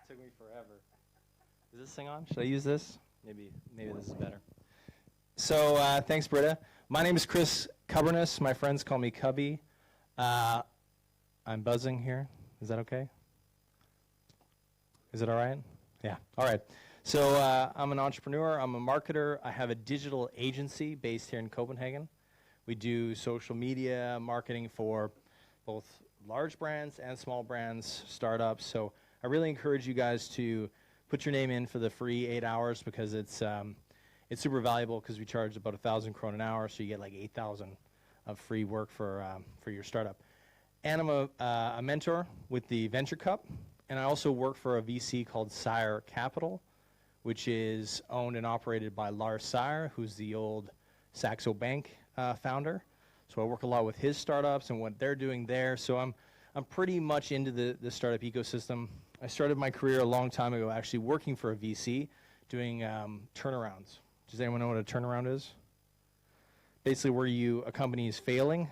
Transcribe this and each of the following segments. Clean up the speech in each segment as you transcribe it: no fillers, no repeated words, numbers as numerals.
Took me forever. Is this thing on? Should I use this? Maybe this is better. So thanks, Britta. My name is Kubby Kubbernus. My friends call me Kubby. I'm buzzing here. Is that okay? Is it all right? Yeah. All right. So I'm an entrepreneur. I'm a marketer. I have a digital agency based here in Copenhagen. We do social media marketing for both large brands and small brands, startups. So I really encourage you guys to put your name in for the free 8 hours because it's super valuable because we charge about 1,000 krone an hour, so you get like 8,000 of free work for your startup. And I'm a mentor with the Venture Cup, and I also work for a VC called Sire Capital, which is owned and operated by Lars Sire, who's the old Saxo Bank founder. So I work a lot with his startups and what they're doing there. So I'm pretty much into the startup ecosystem. I started my career a long time ago actually working for a VC doing turnarounds. Does anyone know what a turnaround is? Basically where a company is failing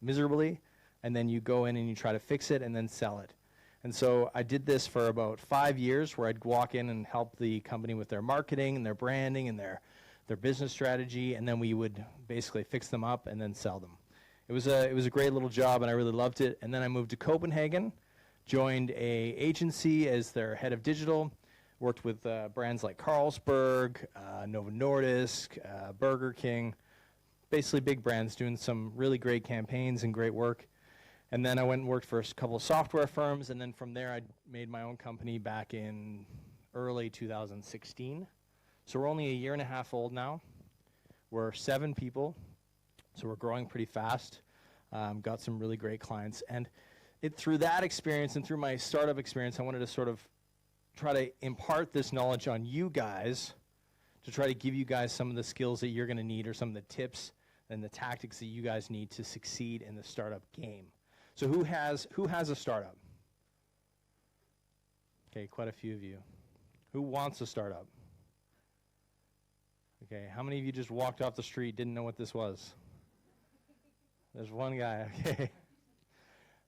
miserably, and then you go in and you try to fix it and then sell it. And so I did this for about 5 years where I'd walk in and help the company with their marketing and their branding and their business strategy, and then we would basically fix them up and then sell them. It was a great little job, and I really loved it. And then I moved to Copenhagen, joined a agency as their head of digital, worked with brands like Carlsberg, Novo Nordisk, Burger King, basically big brands doing some really great campaigns and great work. And then I went and worked for a couple of software firms, and then from there I made my own company back in early 2016. So we're only a year and a half old now. We're 7 people, so we're growing pretty fast. Got some really great clients. And through that experience and through my startup experience, I wanted to sort of try to impart this knowledge on you guys to try to give you guys some of the skills that you're going to need or some of the tips and the tactics that you guys need to succeed in the startup game. So who has a startup? Okay, quite a few of you. Who wants a startup? Okay, how many of you just walked off the street, didn't know what this was? There's one guy, okay.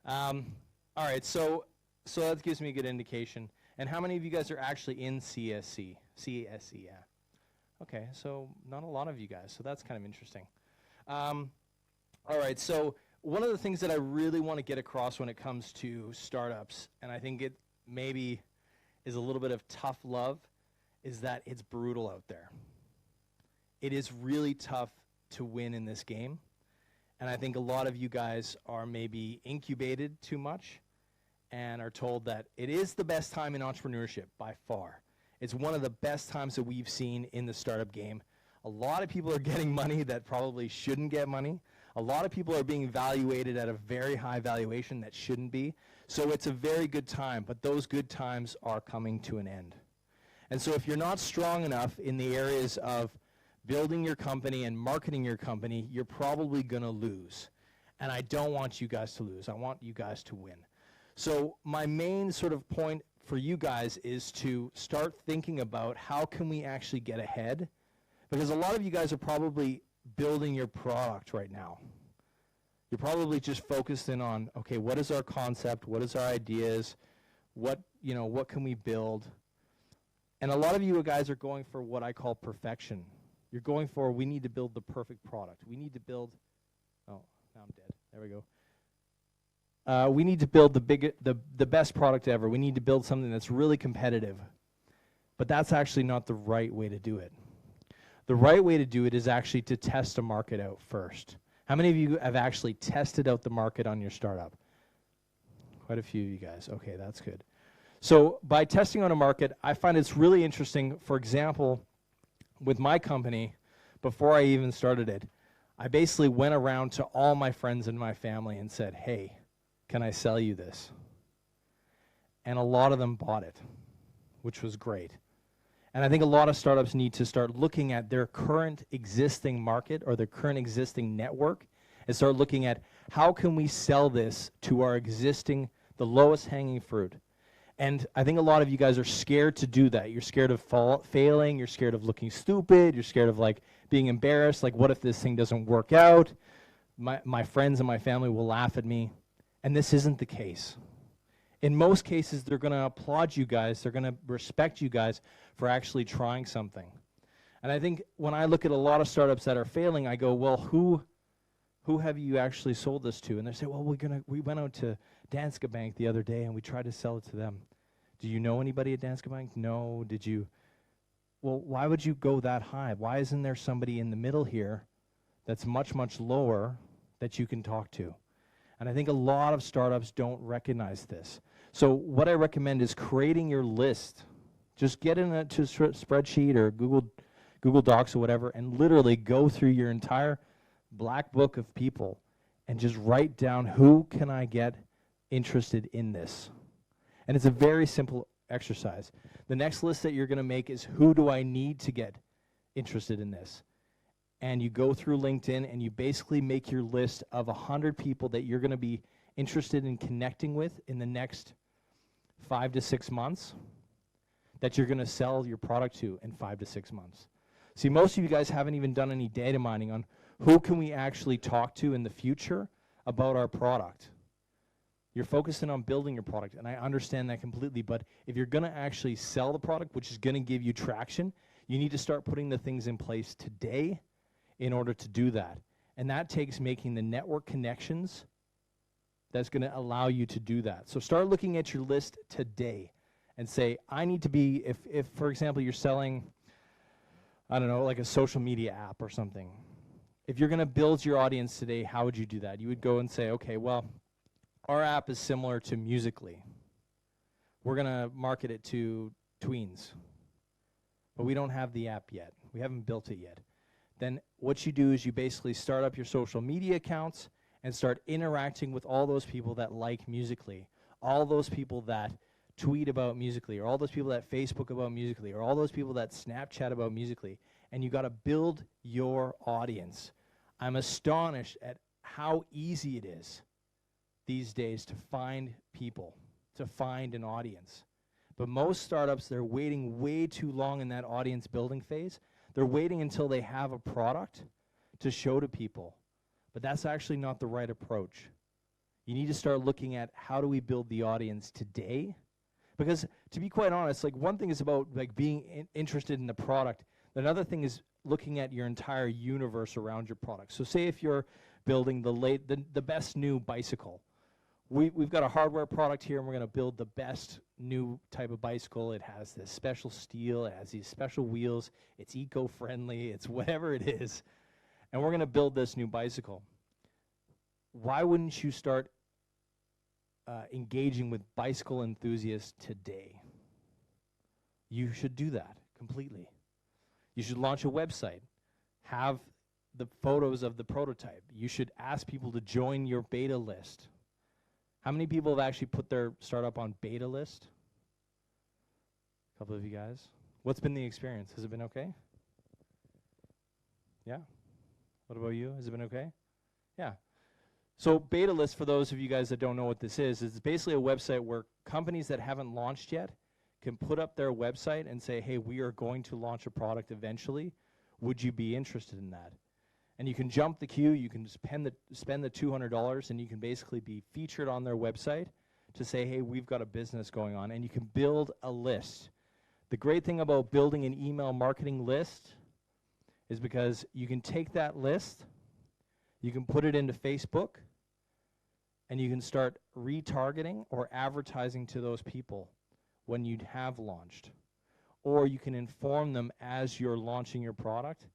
All right, so that gives me a good indication. And how many of you guys are actually in CSC? CSC, yeah. Okay, so not a lot of you guys, so that's kind of interesting. All right, so one of the things that I really want to get across when it comes to startups, and I think it maybe is a little bit of tough love, is that it's brutal out there. It is really tough to win in this game, and I think a lot of you guys are maybe incubated too much and are told that it is the best time in entrepreneurship by far. It's one of the best times that we've seen in the startup game. A lot of people are getting money that probably shouldn't get money. A lot of people are being evaluated at a very high valuation that shouldn't be. So it's a very good time, but those good times are coming to an end. And so if you're not strong enough in the areas of building your company and marketing your company, you're probably going to lose. And I don't want you guys to lose. I want you guys to win. So my main sort of point for you guys is to start thinking about how can we actually get ahead, because a lot of you guys are probably building your product right now. You're probably just focused in on, okay, what is our concept? What is our ideas? What can we build? And a lot of you guys are going for what I call perfection. You're going for, we need to build the perfect product. We need to build, oh, now I'm dead. There we go. We need to build the best product ever. We need to build something that's really competitive. But that's actually not the right way to do it. The right way to do it is actually to test a market out first. How many of you have actually tested out the market on your startup? Quite a few of you guys. Okay, that's good. So by testing on a market, I find it's really interesting. For example, with my company, before I even started it, I basically went around to all my friends and my family and said, hey, can I sell you this? And a lot of them bought it, which was great. And I think a lot of startups need to start looking at their current existing market or their current existing network and start looking at how can we sell this to our existing, the lowest hanging fruit. And I think a lot of you guys are scared to do that. You're scared of failing. You're scared of looking stupid. You're scared of like being embarrassed. Like, what if this thing doesn't work out? My friends and my family will laugh at me. And this isn't the case. In most cases, they're going to applaud you guys. They're going to respect you guys for actually trying something. And I think when I look at a lot of startups that are failing, I go, well, who have you actually sold this to? And they say, well, we went out to Danske Bank the other day and we tried to sell it to them. Do you know anybody at Danske Bank? No. Did you? Well, why would you go that high? Why isn't there somebody in the middle here that's much, much lower that you can talk to? And I think a lot of startups don't recognize this. So what I recommend is creating your list. Just get in a spreadsheet or Google Docs or whatever, and literally go through your entire black book of people and just write down, who can I get interested in this? And it's a very simple exercise. The next list that you're going to make is, who do I need to get interested in this? And you go through LinkedIn and you basically make your list of 100 people that you're going to be interested in connecting with in the next 5 to 6 months, that you're going to sell your product to in 5 to 6 months. See, most of you guys haven't even done any data mining on who can we actually talk to in the future about our product. You're focusing on building your product, and I understand that completely, but if you're going to actually sell the product, which is going to give you traction, you need to start putting the things in place today in order to do that. And that takes making the network connections that's going to allow you to do that. So start looking at your list today and say, I need to be, if for example, you're selling, I don't know, like a social media app or something. If you're going to build your audience today, how would you do that? You would go and say, okay, well, our app is similar to Musical.ly. We're going to market it to tweens, but we don't have the app yet. We haven't built it yet. Then what you do is you basically start up your social media accounts and start interacting with all those people that like Musical.ly, all those people that tweet about Musical.ly, or all those people that Facebook about Musical.ly, or all those people that Snapchat about Musical.ly, and you got to build your audience. I'm astonished at how easy it is these days to find people, to find an audience. But most startups, they're waiting way too long in that audience building phase. They're waiting until they have a product to show to people. But that's actually not the right approach. You need to start looking at, how do we build the audience today? Because to be quite honest, like, one thing is about like being interested in the product. Another thing is looking at your entire universe around your product. So say if you're building the best new bicycle. We've got a hardware product here, and we're going to build the best new type of bicycle. It has this special steel, it has these special wheels, it's eco-friendly, it's whatever it is, and we're going to build this new bicycle. Why wouldn't you start engaging with bicycle enthusiasts today? You should do that completely. You should launch a website, have the photos of the prototype. You should ask people to join your beta list. How many people have actually put their startup on beta list? A couple of you guys. What's been the experience? Has it been okay? Yeah? What about you? Has it been okay? Yeah. So beta list, for those of you guys that don't know what this is basically a website where companies that haven't launched yet can put up their website and say, hey, we are going to launch a product eventually. Would you be interested in that? And you can jump the queue, you can spend the $200, and you can basically be featured on their website to say, hey, we've got a business going on, and you can build a list. The great thing about building an email marketing list is because you can take that list, you can put it into Facebook, and you can start retargeting or advertising to those people when you have launched. Or you can inform them as you're launching your product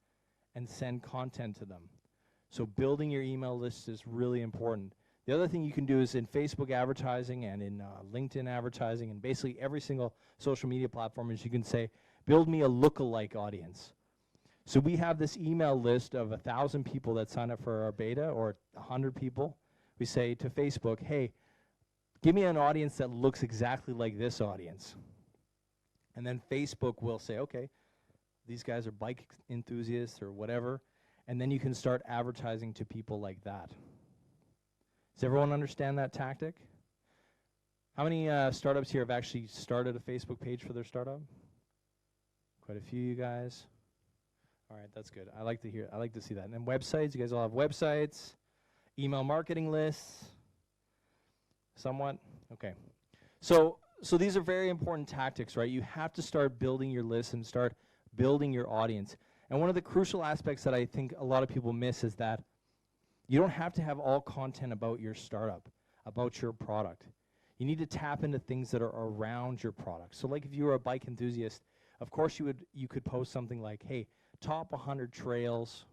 and send content to them. So building your email list is really important. The other thing you can do is in Facebook advertising and in LinkedIn advertising and basically every single social media platform is you can say, build me a lookalike audience. So we have this email list of 1,000 people that sign up for our beta, or 100 people. We say to Facebook, hey, give me an audience that looks exactly like this audience. And then Facebook will say, okay, these guys are bike enthusiasts or whatever, and then you can start advertising to people like that. Does everyone understand that tactic? How many startups here have actually started a Facebook page for their startup? Quite a few of you guys. All right, that's good. I like to see that. And then websites, you guys all have websites, email marketing lists, somewhat? Okay. So these are very important tactics, right? You have to start building your list and start building your audience. And one of the crucial aspects that I think a lot of people miss is that you don't have to have all content about your startup, about your product. You need to tap into things that are around your product. So like if you were a bike enthusiast, of course you could post something like, hey, top 100 trails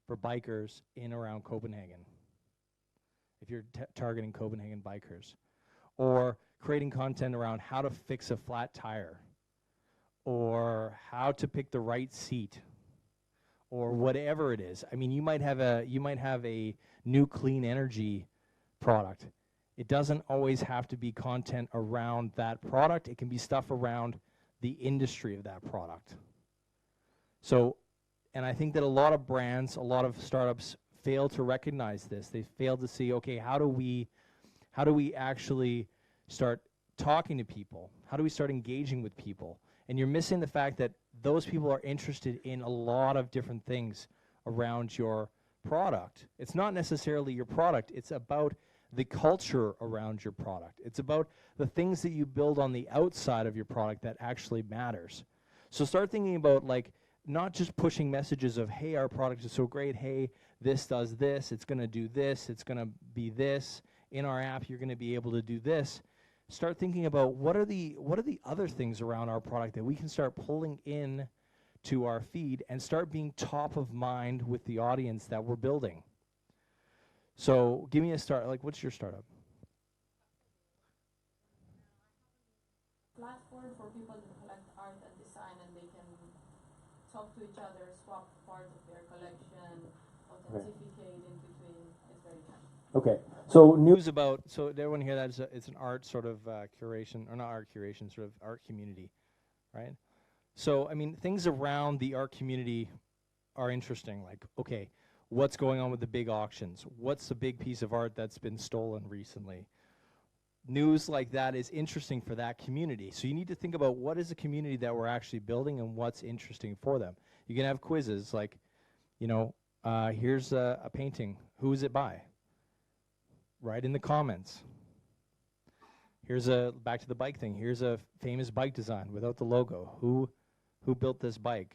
for bikers in around Copenhagen, if you're targeting Copenhagen bikers. Or creating content around how to fix a flat tire, or how to pick the right seat, or whatever it is. I mean, you might have a new clean energy product. It doesn't always have to be content around that product. It can be stuff around the industry of that product. So, and I think that a lot of brands, a lot of startups fail to recognize this. They fail to see, okay, how do we actually start talking to people? How do we start engaging with people? And you're missing the fact that those people are interested in a lot of different things around your product. It's not necessarily your product. It's about the culture around your product. It's about the things that you build on the outside of your product that actually matters. So start thinking about, like, not just pushing messages of, hey, our product is so great, hey, this does this, it's going to do this, it's going to be this. In our app, you're going to be able to do this. Start thinking about what are the other things around our product that we can start pulling in to our feed and start being top of mind with the audience that we're building. So give me a start. Like, what's your startup? Platform for people to collect art and design, and they can talk to each other, swap part of their collection, authenticate in between. It's very nice. Okay. So news about, so did everyone hear that? It's an art sort of curation, or not art curation, sort of art community, right? So, I mean, things around the art community are interesting. Like, okay, what's going on with the big auctions? What's the big piece of art that's been stolen recently? News like that is interesting for that community. So you need to think about what is the community that we're actually building and what's interesting for them. You can have quizzes like, you know, here's a painting. Who is it by? Write in the comments. Here's back to the bike thing. Here's a famous bike design without the logo. Who built this bike?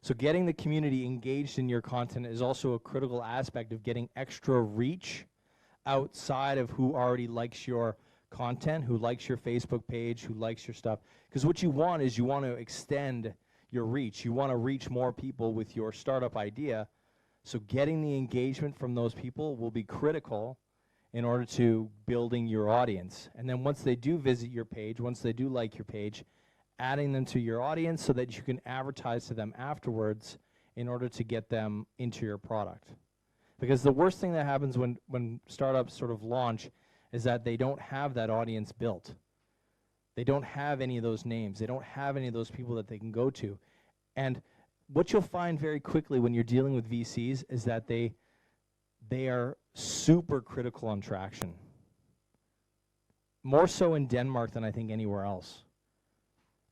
So getting the community engaged in your content is also a critical aspect of getting extra reach outside of who already likes your content, who likes your Facebook page, who likes your stuff. Because what you want is you want to extend your reach. You want to reach more people with your startup idea. So getting the engagement from those people will be critical in order to building your audience. And then once they do visit your page, once they do like your page, adding them to your audience so that you can advertise to them afterwards in order to get them into your product. Because the worst thing that happens when startups sort of launch is that they don't have that audience built. They don't have any of those names. They don't have any of those people that they can go to. And what you'll find very quickly when you're dealing with VCs is that they are super critical on traction. More so in Denmark than I think anywhere else.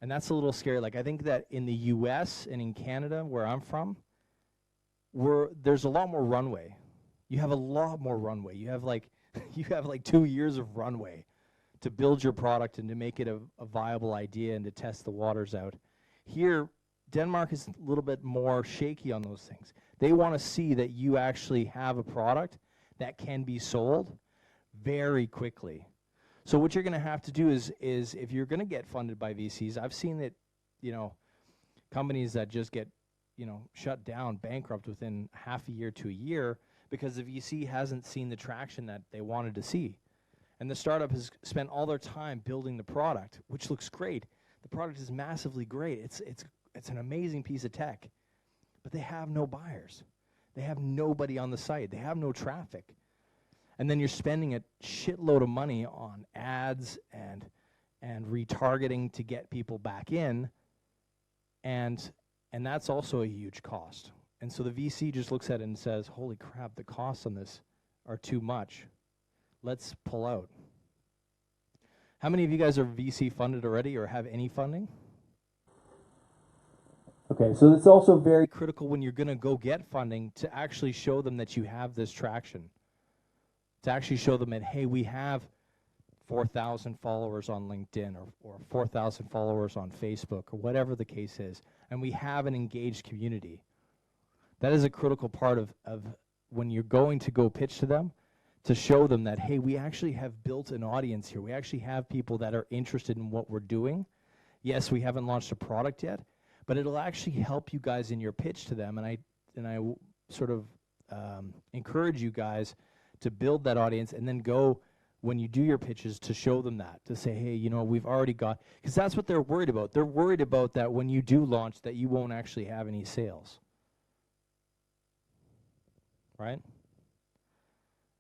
And that's a little scary. Like, I think that in the US and in Canada, where I'm from, there's a lot more runway. You have a lot more runway. You have like 2 years of runway to build your product and to make it a viable idea and to test the waters out. Here, Denmark is a little bit more shaky on those things. They want to see that you actually have a product that can be sold very quickly. So what you're going to have to do is if you're going to get funded by VCs, I've seen that, you know, companies that just get, you know, shut down, bankrupt within half a year to a year because the VC hasn't seen the traction that they wanted to see. And the startup has spent all their time building the product, which looks great. The product is massively great. It's an amazing piece of tech, but they have no buyers. They have nobody on the site. They have no traffic. And then you're spending a shitload of money on ads and retargeting to get people back in, and that's also a huge cost. And so the VC just looks at it and says, holy crap, the costs on this are too much. Let's pull out. How many of you guys are VC funded already or have any funding? Okay, so it's also very critical when you're going to go get funding to actually show them that you have this traction. To actually show them that, hey, we have 4,000 followers on LinkedIn or 4,000 followers on Facebook or whatever the case is, and we have an engaged community. That is a critical part of when you're going to go pitch to them, to show them that, hey, we actually have built an audience here. We actually have people that are interested in what we're doing. Yes, we haven't launched a product yet, but it'll actually help you guys in your pitch to them. And I sort of encourage you guys to build that audience and then go, when you do your pitches, to show them that, to say, hey, you know, we've already got, because that's what they're worried about. They're worried about that when you do launch that you won't actually have any sales. Right?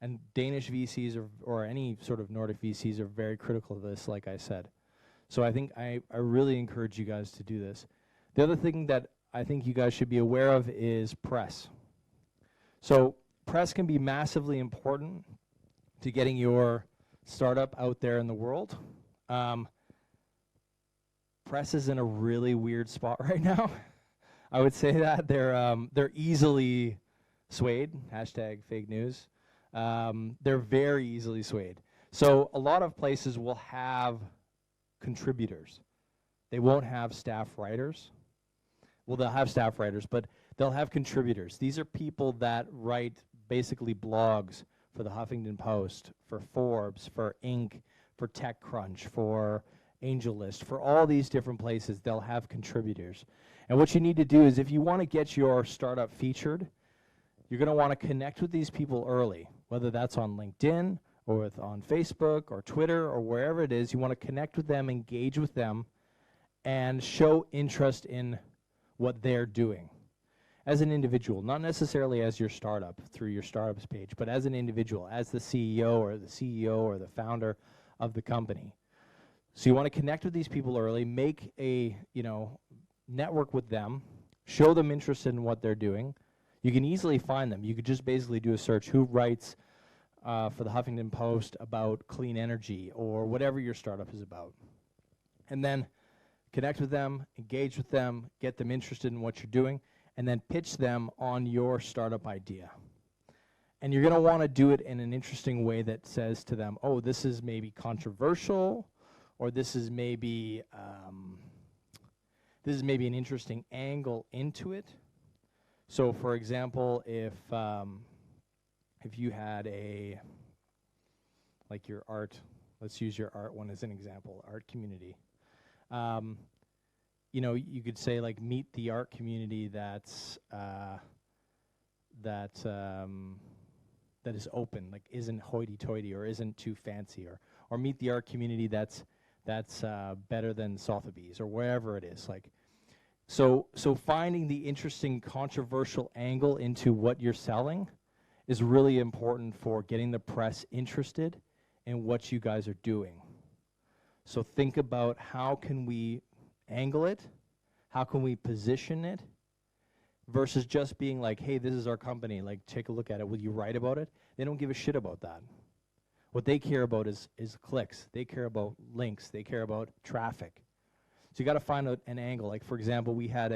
And Danish VCs or any sort of Nordic VCs are very critical of this, like I said. So I think I really encourage you guys to do this. The other thing that I think you guys should be aware of is press. So press can be massively important to getting your startup out there in the world. Press is in a really weird spot right now. I would say that they're easily swayed, hashtag fake news. They're very easily swayed. So a lot of places will have contributors. They won't have staff writers. Well, they'll have staff writers, but they'll have contributors. These are people that write basically blogs for the Huffington Post, for Forbes, for Inc., for TechCrunch, for AngelList, for all these different places. They'll have contributors. And what you need to do is, if you want to get your startup featured, you're going to want to connect with these people early, whether that's on LinkedIn or on Facebook or Twitter or wherever it is. You want to connect with them, engage with them, and show interest in what they're doing as an individual, not necessarily as your startup through your startups page, but as an individual, as the CEO or the founder of the company. So you want to connect with these people early, make a, network with them, show them interest in what they're doing. You can easily find them. You could just basically do a search, who writes for the Huffington Post about clean energy or whatever your startup is about. And then connect with them, engage with them, get them interested in what you're doing, and then pitch them on your startup idea. And you're going to want to do it in an interesting way that says to them, oh, this is maybe controversial, or this is maybe an interesting angle into it. So, for example, if you had your art, let's use your art one as an example, art community. You could say, like, meet the art community that is open, like isn't hoity-toity or isn't too fancy, or meet the art community that's better than Sotheby's or wherever it is. Like, so finding the interesting controversial angle into what you're selling is really important for getting the press interested in what you guys are doing. So think about, how can we angle it? How can we position it? Versus just being like, hey, this is our company, like, take a look at it. Will you write about it? They don't give a shit about that. What they care about is clicks. They care about links. They care about traffic. So you got to find an angle. Like, for example, I had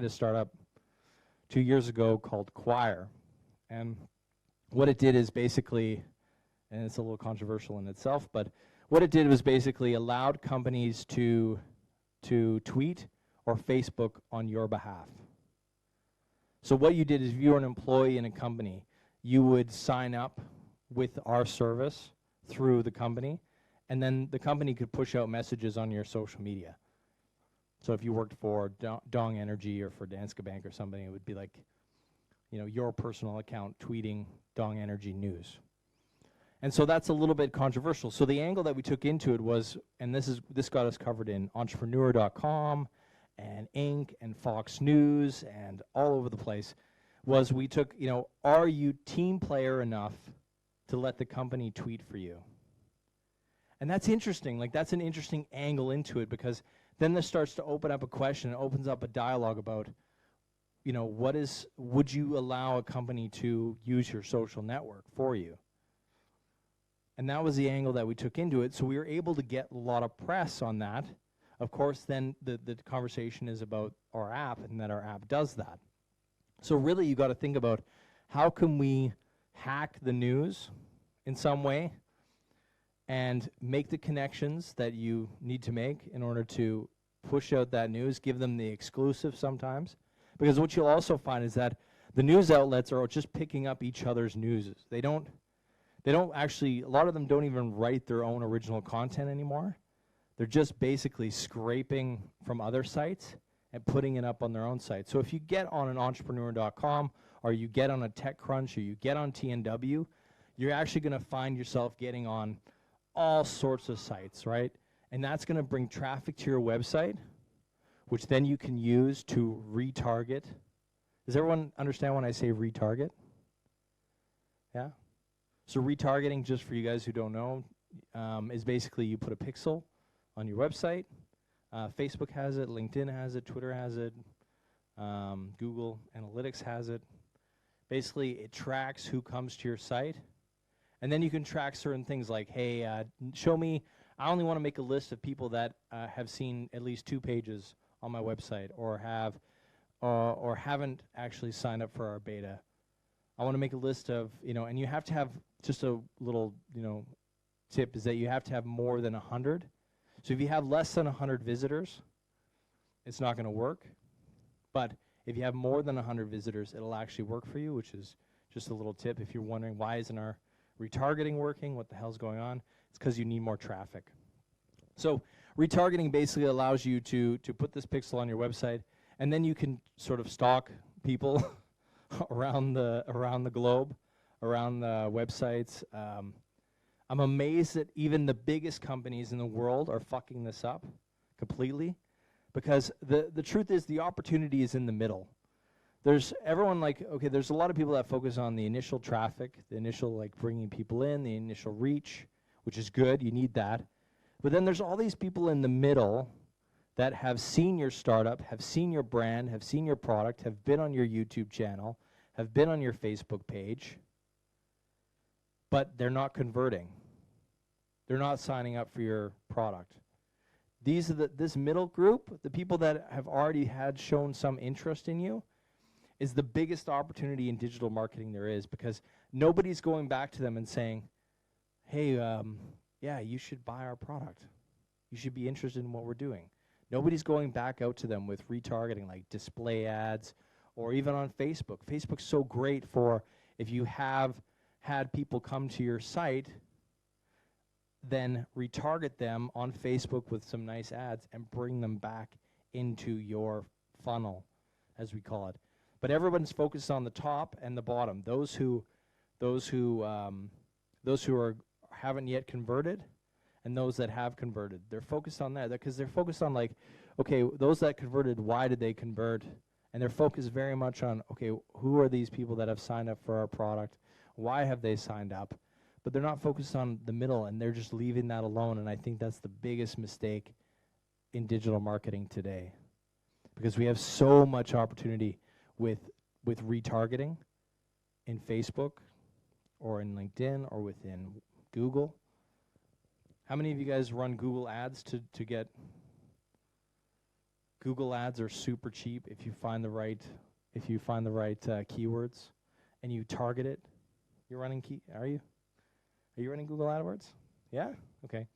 a startup 2 years ago called Choir. And what it did is basically, and it's a little controversial in itself, but what it did was basically allowed companies to tweet or Facebook on your behalf. So what you did is, if you were an employee in a company, you would sign up with our service through the company, and then the company could push out messages on your social media. So if you worked for Dong Energy or for Danske Bank or somebody, it would be like, your personal account tweeting Dong Energy news. And so that's a little bit controversial. So the angle that we took into it was, and this got us covered in entrepreneur.com and Inc. and Fox News and all over the place, was we took, are you team player enough to let the company tweet for you? And that's interesting. Like, that's an interesting angle into it, because then this starts to open up a question. It opens up a dialogue about, would you allow a company to use your social network for you? And that was the angle that we took into it. So we were able to get a lot of press on that. Of course, then the conversation is about our app, and that our app does that. So really, you got to think about, how can we hack the news in some way and make the connections that you need to make in order to push out that news, give them the exclusive sometimes. Because what you'll also find is that the news outlets are just picking up each other's news. They don't actually, a lot of them don't even write their own original content anymore. They're just basically scraping from other sites and putting it up on their own site. So if you get on an entrepreneur.com, or you get on a TechCrunch, or you get on TNW, you're actually going to find yourself getting on all sorts of sites, right? And that's going to bring traffic to your website, which then you can use to retarget. Does everyone understand when I say retarget? Yeah? So retargeting, just for you guys who don't know, is basically you put a pixel on your website. Facebook has it, LinkedIn has it, Twitter has it, Google Analytics has it. Basically, it tracks who comes to your site. And then you can track certain things like, hey, show me, I only want to make a list of people that have seen at least 2 pages on my website, or haven't actually signed up for our beta. I want to make a list of, and you have to have, just a little, tip is that you have to have more than 100. So if you have less than 100 visitors, it's not going to work. But if you have more than 100 visitors, it'll actually work for you, which is just a little tip. If you're wondering why isn't our retargeting working, what the hell's going on, it's because you need more traffic. So retargeting basically allows you to put this pixel on your website, and then you can sort of stalk people around the globe, around the websites. I'm amazed that even the biggest companies in the world are fucking this up completely, because the truth is the opportunity is in the middle. There's there's a lot of people that focus on the initial traffic, the initial bringing people in, the initial reach, which is good, you need that. But then there's all these people in the middle that have seen your startup, have seen your brand, have seen your product, have been on your YouTube channel, have been on your Facebook page, but they're not converting. They're not signing up for your product. These are this middle group, the people that have already shown some interest in you, is the biggest opportunity in digital marketing there is, because nobody's going back to them and saying, hey, yeah, you should buy our product. You should be interested in what we're doing. Nobody's going back out to them with retargeting, like display ads, or even on Facebook. Facebook's so great for if you have had people come to your site, then retarget them on Facebook with some nice ads and bring them back into your funnel, as we call it. But everyone's focused on the top and the bottom. Those who haven't yet converted, and those that have converted. They're focused on that because they're focused on okay, those that converted, why did they convert? And they're focused very much on, okay, who are these people that have signed up for our product? Why have they signed up? But they're not focused on the middle, and they're just leaving that alone. And I think that's the biggest mistake in digital marketing today, because we have so much opportunity with retargeting in Facebook or in LinkedIn or within Google. How many of you guys run Google ads to get? Google ads are super cheap if you find the right keywords and you target it. You're running Are you running Google AdWords? Yeah? Okay.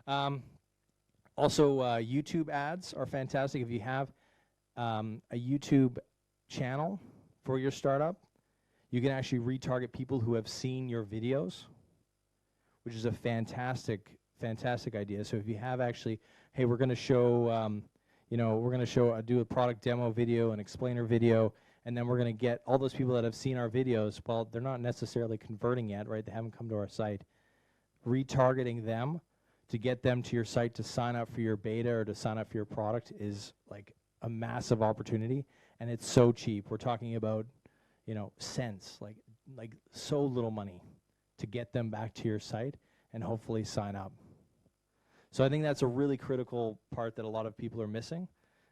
Also, YouTube ads are fantastic. If you have a YouTube channel for your startup, you can actually retarget people who have seen your videos, which is a fantastic idea. So if you have actually, hey, we're going to show, do a product demo video, an explainer video, and then we're going to get all those people that have seen our videos. Well, they're not necessarily converting yet, right? They haven't come to our site. Retargeting them to get them to your site to sign up for your beta or to sign up for your product is like a massive opportunity, and it's so cheap. We're talking about, cents, like so little money to get them back to your site and hopefully sign up. So I think that's a really critical part that a lot of people are missing,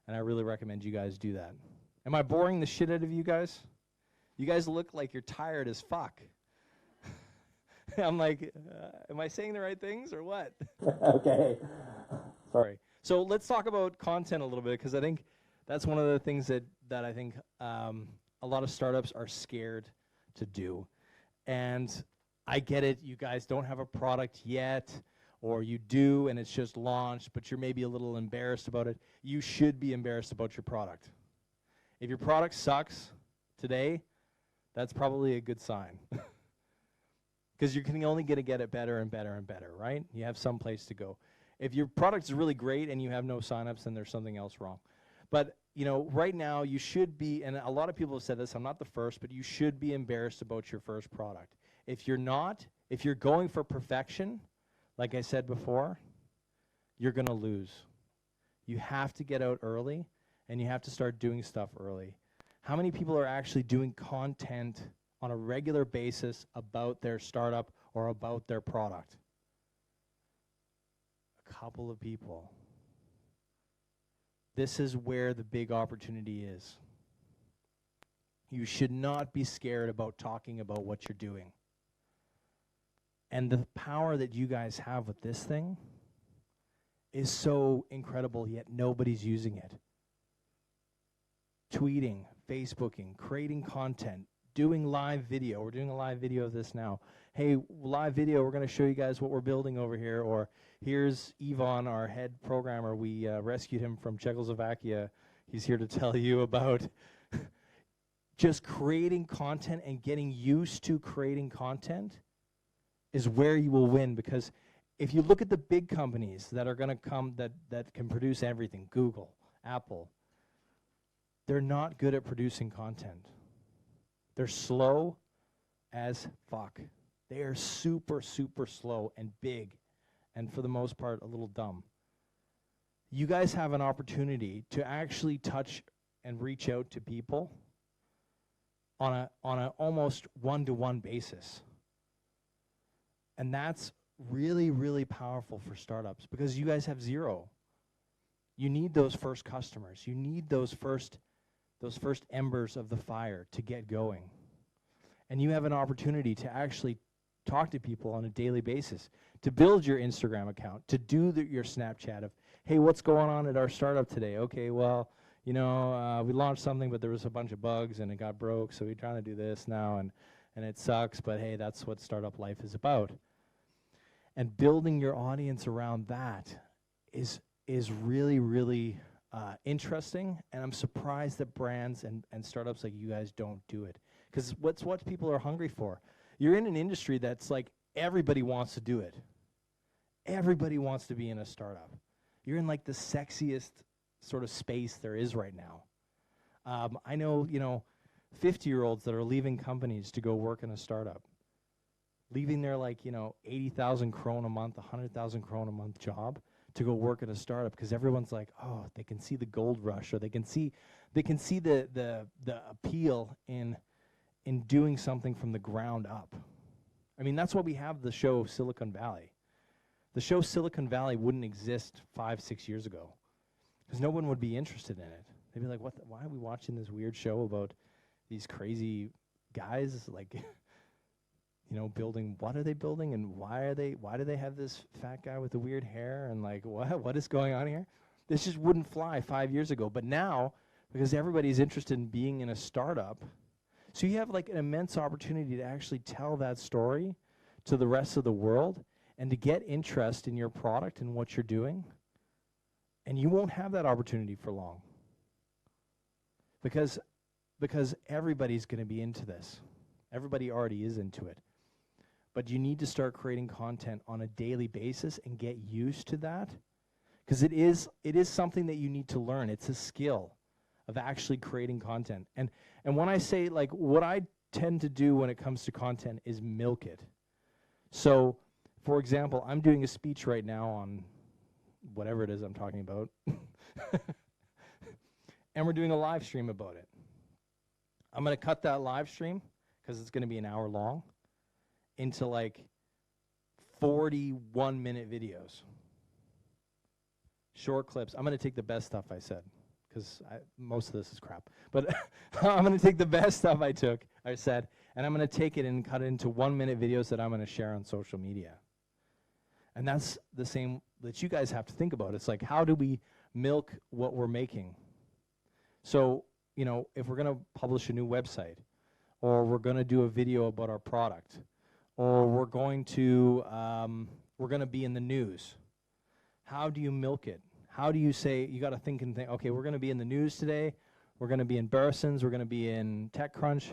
and I really recommend you guys do that. Am I boring the shit out of you guys? You guys look like you're tired as fuck. I'm like, am I saying the right things or what? Okay. Sorry. So let's talk about content a little bit, because I think that's one of the things that I think a lot of startups are scared to do. And I get it, you guys don't have a product yet, or you do and it's just launched, but you're maybe a little embarrassed about it, you should be embarrassed about your product. If your product sucks today, that's probably a good sign. Because you're only going to get it better and better and better, right? You have some place to go. If your product is really great and you have no signups, then there's something else wrong. But right now you should be, and a lot of people have said this, I'm not the first, but you should be embarrassed about your first product. If you're not, if you're going for perfection, like I said before, you're going to lose. You have to get out early, and you have to start doing stuff early. How many people are actually doing content on a regular basis about their startup or about their product? A couple of people. This is where the big opportunity is. You should not be scared about talking about what you're doing. And the power that you guys have with this thing is so incredible, yet nobody's using it. Tweeting, Facebooking, creating content, doing live video. We're doing a live video of this now. Hey, live video, we're going to show you guys what we're building over here. Or here's Ivan, our head programmer. We rescued him from Czechoslovakia. He's here to tell you about just creating content and getting used to creating content is where you will win. Because if you look at the big companies that are going to come that can produce everything, Google, Apple, they're not good at producing content. They're slow as fuck. They are super, super slow and big, and for the most part, a little dumb. You guys have an opportunity to actually touch and reach out to people on a almost one-to-one basis. And that's really, really powerful for startups because you guys have zero. You need those first customers. You need those first embers of the fire to get going. And you have an opportunity to actually talk to people on a daily basis, to build your Instagram account, to do your Snapchat of, hey, what's going on at our startup today? Okay, well, we launched something, but there was a bunch of bugs and it got broke, so we're trying to do this now, and it sucks, but hey, that's what startup life is about. And building your audience around that is really, really interesting, and I'm surprised that brands and startups like you guys don't do it. Because what people are hungry for. You're in an industry that's like everybody wants to do it. Everybody wants to be in a startup. You're in like the sexiest sort of space there is right now. I know, 50-year-olds that are leaving companies to go work in a startup. Leaving their 80,000 krone a month, 100,000 krone a month job to go work at a startup because everyone's like, oh, they can see the gold rush, or they can see the appeal in doing something from the ground up. I mean, that's why we have the show Silicon Valley. The show Silicon Valley wouldn't exist 5-6 years ago because no one would be interested in it. They'd be like, why are we watching this weird show about these crazy guys building, what are they building, and why do they have this fat guy with the weird hair, and what is going on here? This just wouldn't fly 5 years ago. But now, because everybody's interested in being in a startup, so you have an immense opportunity to actually tell that story to the rest of the world and to get interest in your product and what you're doing. And you won't have that opportunity for long. Because everybody's going to be into this. Everybody already is into it. But you need to start creating content on a daily basis and get used to that. Because it is something that you need to learn. It's a skill of actually creating content. And when I say, what I tend to do when it comes to content is milk it. So, for example, I'm doing a speech right now on whatever it is I'm talking about. And we're doing a live stream about it. I'm going to cut that live stream, because it's going to be an hour long, into 41-minute videos. Short clips. I'm going to take the best stuff I said, because most of this is crap. But I'm going to take the best stuff I said, and I'm going to take it and cut it into 1-minute videos that I'm going to share on social media. And that's the same that you guys have to think about. It's how do we milk what we're making? So, if we're going to publish a new website, or we're going to do a video about our product, or we're going to We're going to be in the news. How do you milk it? How do you say, you got to think and think, okay, we're going to be in the news today. We're going to be in Barrisons. We're going to be in TechCrunch.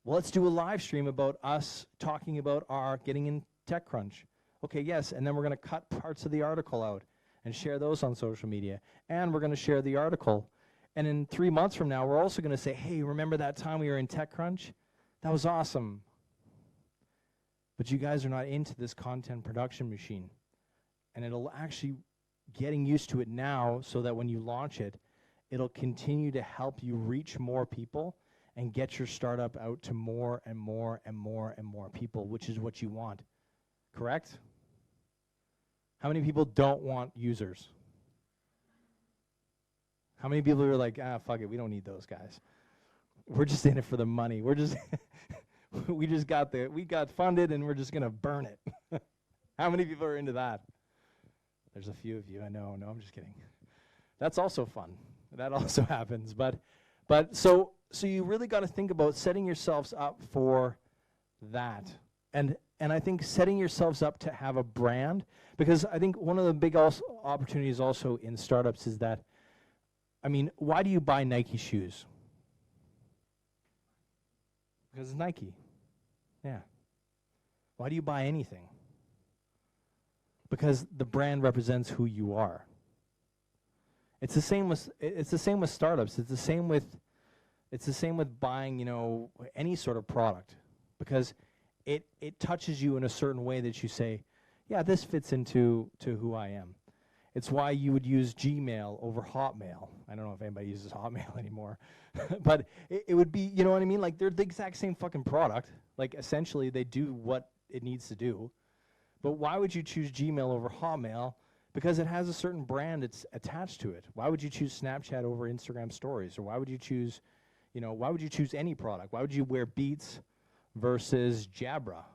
Well, let's do a live stream about us talking about our getting in TechCrunch. Okay, yes, and then we're going to cut parts of the article out and share those on social media. And we're going to share the article. And in 3 months from now, we're also going to say, hey, remember that time we were in TechCrunch? That was awesome. But you guys are not into this content production machine. And it'll actually getting used to it now so that when you launch it, it'll continue to help you reach more people and get your startup out to more and more and more and more people, which is what you want. Correct? How many people don't want users? How many people are like, fuck it, we don't need those guys. We're just in it for the money. We're just we got funded and we're just gonna burn it. How many people are into that? There's a few of you, I know. No, I'm just kidding. That's also fun. That also happens. But so you really got to think about setting yourselves up for that. And I think setting yourselves up to have a brand, because I think one of the big opportunities also in startups is that, I mean, why do you buy Nike shoes? Because it's Nike. Yeah. Why do you buy anything? Because the brand represents who you are. It's the same with startups. It's the same with buying, any sort of product, because it touches you in a certain way that you say, yeah, this fits into who I am. It's why you would use Gmail over Hotmail. I don't know if anybody uses Hotmail anymore, but it would be, you know what I mean? Like, they're the exact same fucking product. Like, essentially, they do what it needs to do. But why would you choose Gmail over Hotmail? Because it has a certain brand it's attached to it. Why would you choose Snapchat over Instagram stories? Or why would you choose, why would you choose any product? Why would you wear Beats versus Jabra?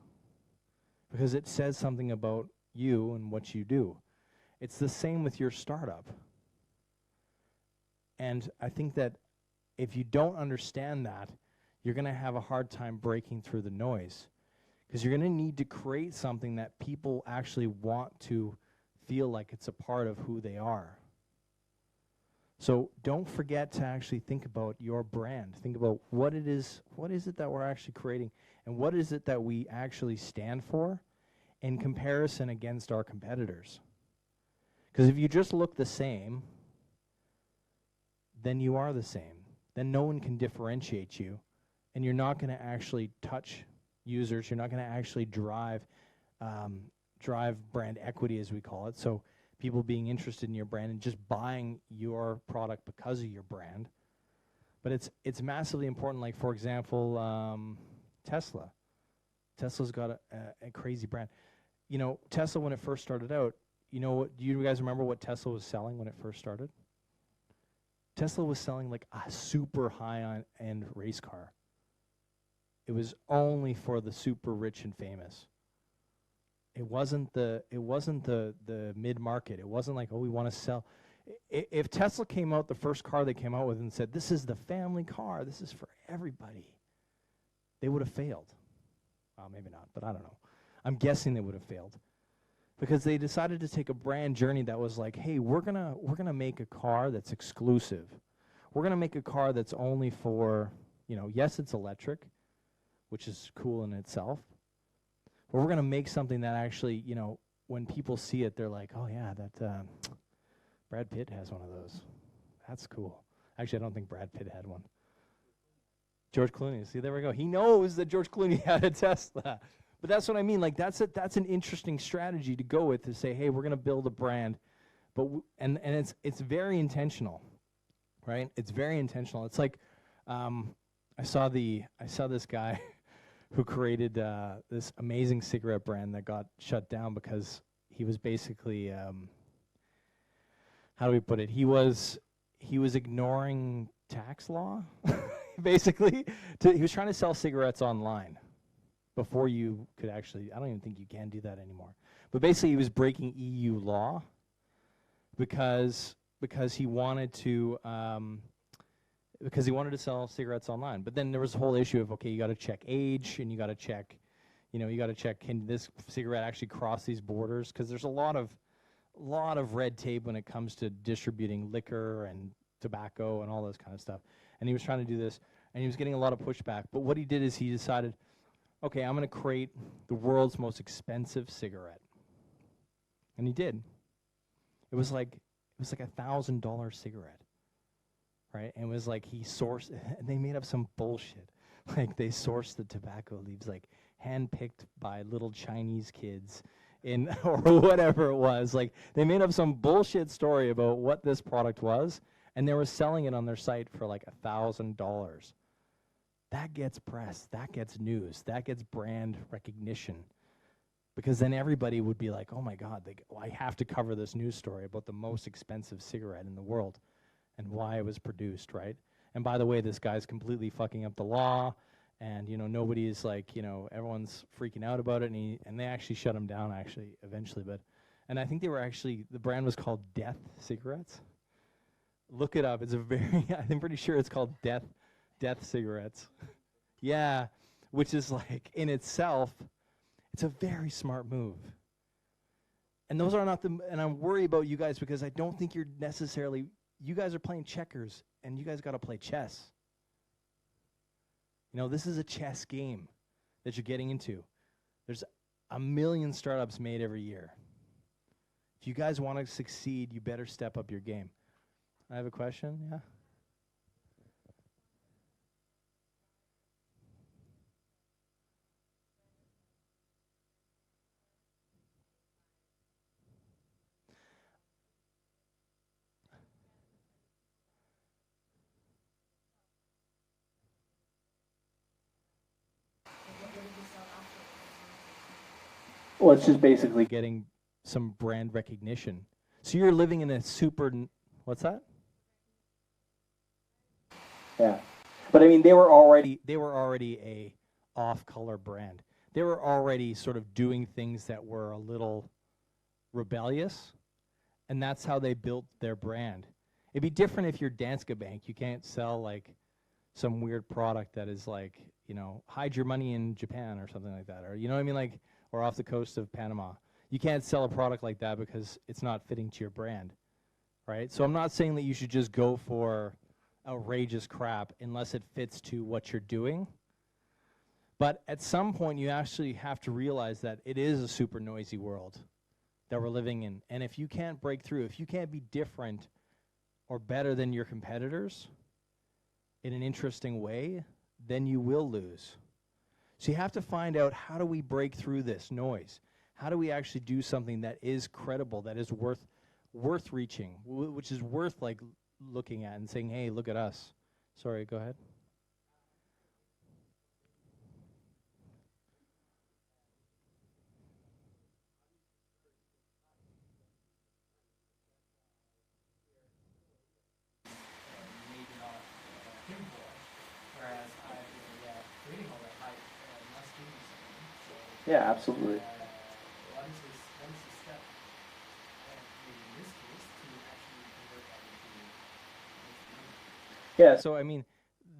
Because it says something about you and what you do. It's the same with your startup. And I think that if you don't understand that, you're going to have a hard time breaking through the noise. Because you're going to need to create something that people actually want to feel like it's a part of who they are. So don't forget to actually think about your brand. Think about what it is that we're actually creating, and what is it that we actually stand for in comparison against our competitors. Because if you just look the same, then you are the same. Then no one can differentiate you, and you're not going to actually touch users. You're not going to actually drive brand equity, as we call it. So people being interested in your brand and just buying your product because of your brand. But it's massively important. Like, for example, Tesla. Tesla's got a crazy brand. Tesla, when it first started out, do you guys remember what Tesla was selling when it first started? Tesla was selling like a super high-end race car. It was only for the super rich and famous. It wasn't the mid-market. It wasn't like, oh, we want to sell. If Tesla came out, the first car they came out with, and said, this is the family car, this is for everybody, they would have failed. Well, maybe not, but I don't know. I'm guessing they would have failed. Because they decided to take a brand journey that was like, hey, we're gonna make a car that's exclusive. We're gonna make a car that's only for, yes, it's electric, which is cool in itself. But we're gonna make something that actually, when people see it, they're like, oh yeah, that Brad Pitt has one of those. That's cool. Actually, I don't think Brad Pitt had one. George Clooney. See, there we go. He knows that George Clooney had a Tesla. But that's what I mean. Like, that's an interesting strategy to go with, to say, hey, we're going to build a brand, but and it's very intentional, right? It's very intentional. It's like I saw this guy who created this amazing cigarette brand that got shut down because he was basically how do we put it? He was ignoring tax law, basically. He was trying to sell cigarettes online. Before you could actually, I don't even think you can do that anymore. But basically, he was breaking EU law because he wanted to sell cigarettes online. But then there was a whole issue of, okay, you got to check age, and you got to check, you got to check, can this cigarette actually cross these borders? Because there's a lot of red tape when it comes to distributing liquor and tobacco and all this kind of stuff. And he was trying to do this, and he was getting a lot of pushback. But what he did is he decided, okay, I'm going to create the world's most expensive cigarette. And he did. It was like $1,000 cigarette, right? And it was like he sourced, and they made up some bullshit. Like they sourced the tobacco leaves, like handpicked by little Chinese kids in or whatever it was. Like they made up some bullshit story about what this product was, and they were selling it on their site for like $1,000. That gets press, that gets news, that gets brand recognition. Because then everybody would be like, oh my God, I have to cover this news story about the most expensive cigarette in the world and why it was produced, right? And by the way, this guy's completely fucking up the law, and nobody is like, everyone's freaking out about it, and they actually shut him down eventually. And I think the brand was called Death Cigarettes. Look it up. It's I'm pretty sure it's called Death Cigarettes. Yeah, which is like in itself, it's a very smart move. And those are not and I'm worried about you guys because I don't think you guys are playing checkers, and you guys got to play chess. This is a chess game that you're getting into. There's 1 million startups made every year. If you guys want to succeed, you better step up your game. I have a question, yeah? Well, it's just basically getting some brand recognition. So you're living in a what's that? Yeah. But I mean, they were already a off-color brand. They were already sort of doing things that were a little rebellious, and that's how they built their brand. It'd be different if you're Danske Bank. You can't sell like some weird product that is like, hide your money in Japan or something like that, or you know what I mean, like, or off the coast of Panama. You can't sell a product like that because it's not fitting to your brand, right? So I'm not saying that you should just go for outrageous crap unless it fits to what you're doing. But at some point, you actually have to realize that it is a super noisy world that we're living in. And if you can't break through, if you can't be different or better than your competitors in an interesting way, then you will lose. So you have to find out, how do we break through this noise? How do we actually do something that is credible, that is worth reaching, which is worth like looking at and saying, hey, look at us. Sorry, go ahead. Yeah, absolutely. Yeah, so I mean,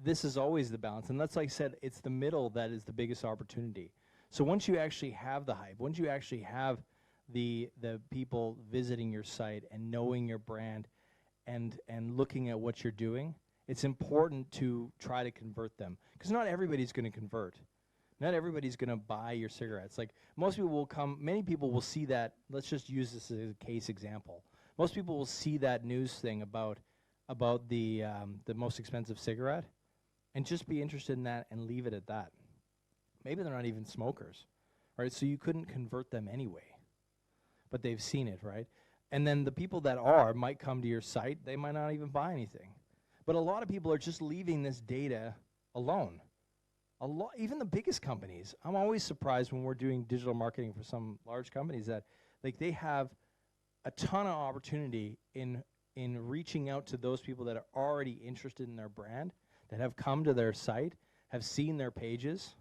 this is always the balance. And that's, like I said, it's the middle that is the biggest opportunity. So once you actually have the hype, once you actually have the people visiting your site and knowing your brand and looking at what you're doing, it's important to try to convert them. Because not everybody's going to convert. Not everybody's going to buy your cigarettes. Like, most people will come, many people will see that. Let's just use this as a case example. Most people will see that news thing about the most expensive cigarette and just be interested in that and leave it at that. Maybe they're not even smokers, right? So you couldn't convert them anyway, but they've seen it, right? And then the people that might come to your site. They might not even buy anything. But a lot of people are just leaving this data alone. Even the biggest companies. I'm always surprised when we're doing digital marketing for some large companies that like they have a ton of opportunity in reaching out to those people that are already interested in their brand, that have come to their site, have seen their pages.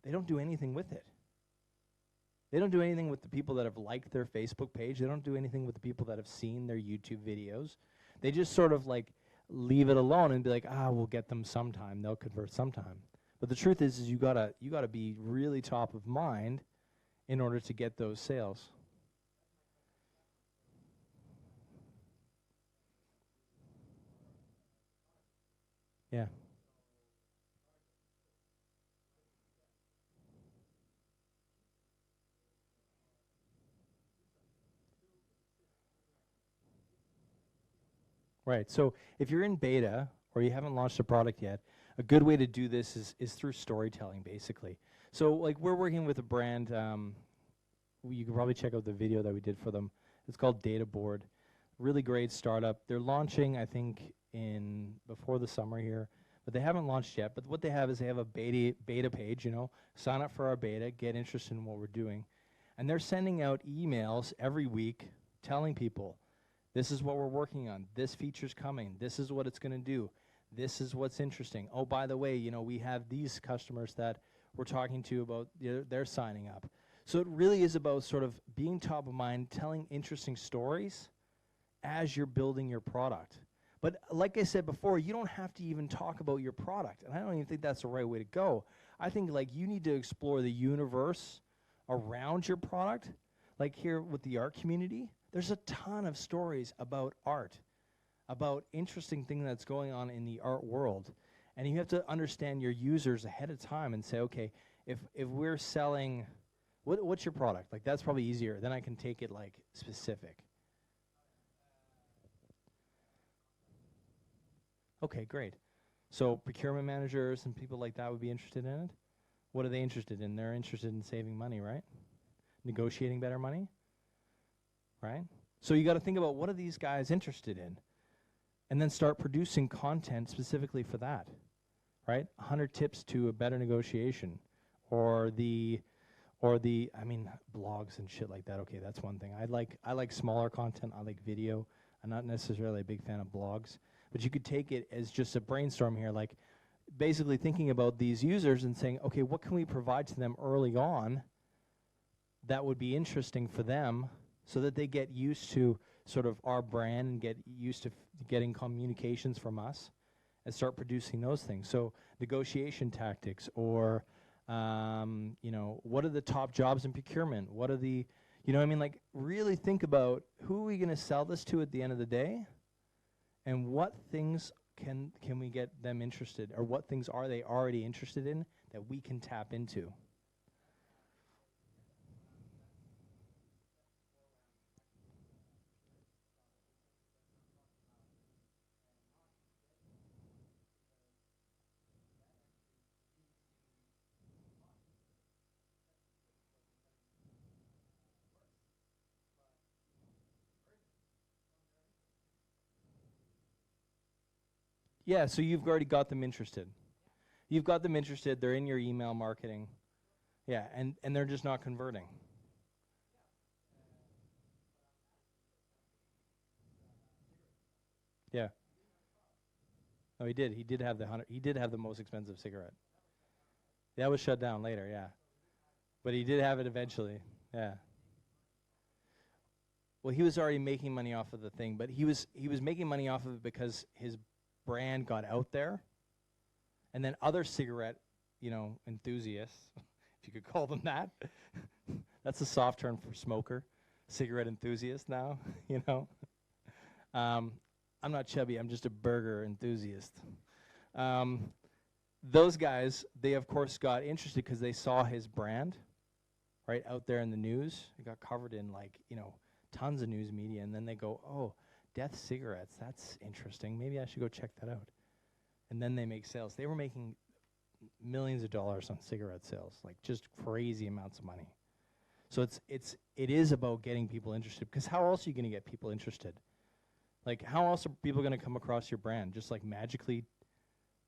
They don't do anything with it. They don't do anything with the people that have liked their Facebook page. They don't do anything with the people that have seen their YouTube videos. They just sort of like leave it alone and be like, we'll get them sometime. They'll convert sometime. But the truth is you gotta be really top of mind in order to get those sales. Yeah. Right. So if you're in beta or you haven't launched a product yet, a good way to do this is through storytelling, basically. So like we're working with a brand. You can probably check out the video that we did for them. It's called Data Board. Really great startup. They're launching, I think, in before the summer here, but they haven't launched yet. But what they have is they have a beta page. Sign up for our beta, get interested in what we're doing, and they're sending out emails every week telling people, this is what we're working on. This feature's coming. This is what it's going to do. This is what's interesting. Oh, by the way, we have these customers that we're talking to about they're signing up. So it really is about sort of being top of mind, telling interesting stories as you're building your product. But like I said before, you don't have to even talk about your product. And I don't even think that's the right way to go. I think like you need to explore the universe around your product. Like here with the art community, there's a ton of stories about art, about interesting things that's going on in the art world. And you have to understand your users ahead of time and say, okay, if we're selling, what's your product? Like that's probably easier. Then I can take it like specific. Okay, great. So procurement managers and people like that would be interested in it? What are they interested in? They're interested in saving money, right? Negotiating better money, right? So you got to think about what are these guys interested in? And then start producing content specifically for that, right? 100 tips to a better negotiation, or blogs and shit like that. Okay, that's one thing. I like smaller content. I like video. I'm not necessarily a big fan of blogs, but you could take it as just a brainstorm here, like basically thinking about these users and saying, okay, what can we provide to them early on that would be interesting for them so that they get used to sort of our brand and get used to getting communications from us and start producing those things. So negotiation tactics, or what are the top jobs in procurement? What are the, like really think about who are we going to sell this to at the end of the day, and what things can we get them interested, or what things are they already interested in that we can tap into. Yeah, so you've already got them interested. You've got them interested. They're in your email marketing. Yeah, and they're just not converting. Yeah. Oh, he did. He did have the 100. He did have the most expensive cigarette. That was shut down later, yeah. But he did have it eventually. Yeah. Well, he was already making money off of the thing, but he was making money off of it because his brand got out there, and then other cigarette, enthusiasts, if you could call them that. That's a soft term for smoker, cigarette enthusiast now. I'm not chubby. I'm just a burger enthusiast. Those guys, they of course got interested because they saw his brand, right, out there in the news. It got covered in tons of news media, and then they go, oh, Death cigarettes, that's interesting. Maybe I should go check that out. And then they make sales. They were making millions of dollars on cigarette sales, like just crazy amounts of money. So it is about getting people interested, because how else are you going to get people interested? Like, how else are people going to come across your brand? Just like magically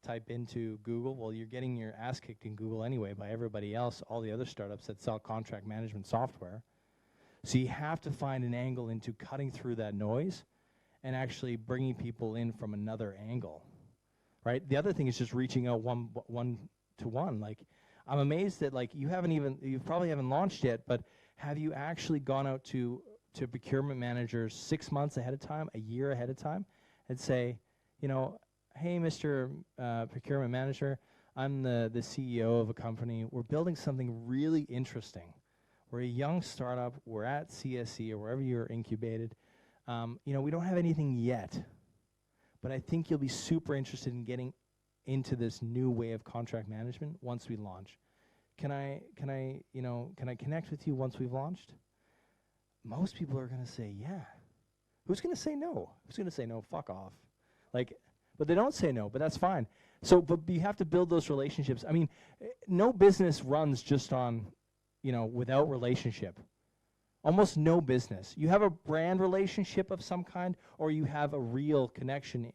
type into Google? Well, you're getting your ass kicked in Google anyway by everybody else, all the other startups that sell contract management software. So you have to find an angle into cutting through that noise and actually bringing people in from another angle, right? The other thing is just reaching out one to one. Like, I'm amazed that you probably haven't launched yet, but have you actually gone out to procurement managers 6 months ahead of time, a year ahead of time, and say, hey, Mr. Procurement Manager, I'm the CEO of a company. We're building something really interesting. We're a young startup. We're at CSE or wherever you're incubated. We don't have anything yet, but I think you'll be super interested in getting into this new way of contract management once we launch. Can I connect with you once we've launched? Most people are going to say, yeah. Who's going to say no? Who's going to say no? Fuck off. But they don't say no, but that's fine. So, but you have to build those relationships. I mean, no business runs just on, without relationship. Almost no business. You have a brand relationship of some kind, or you have a real connection.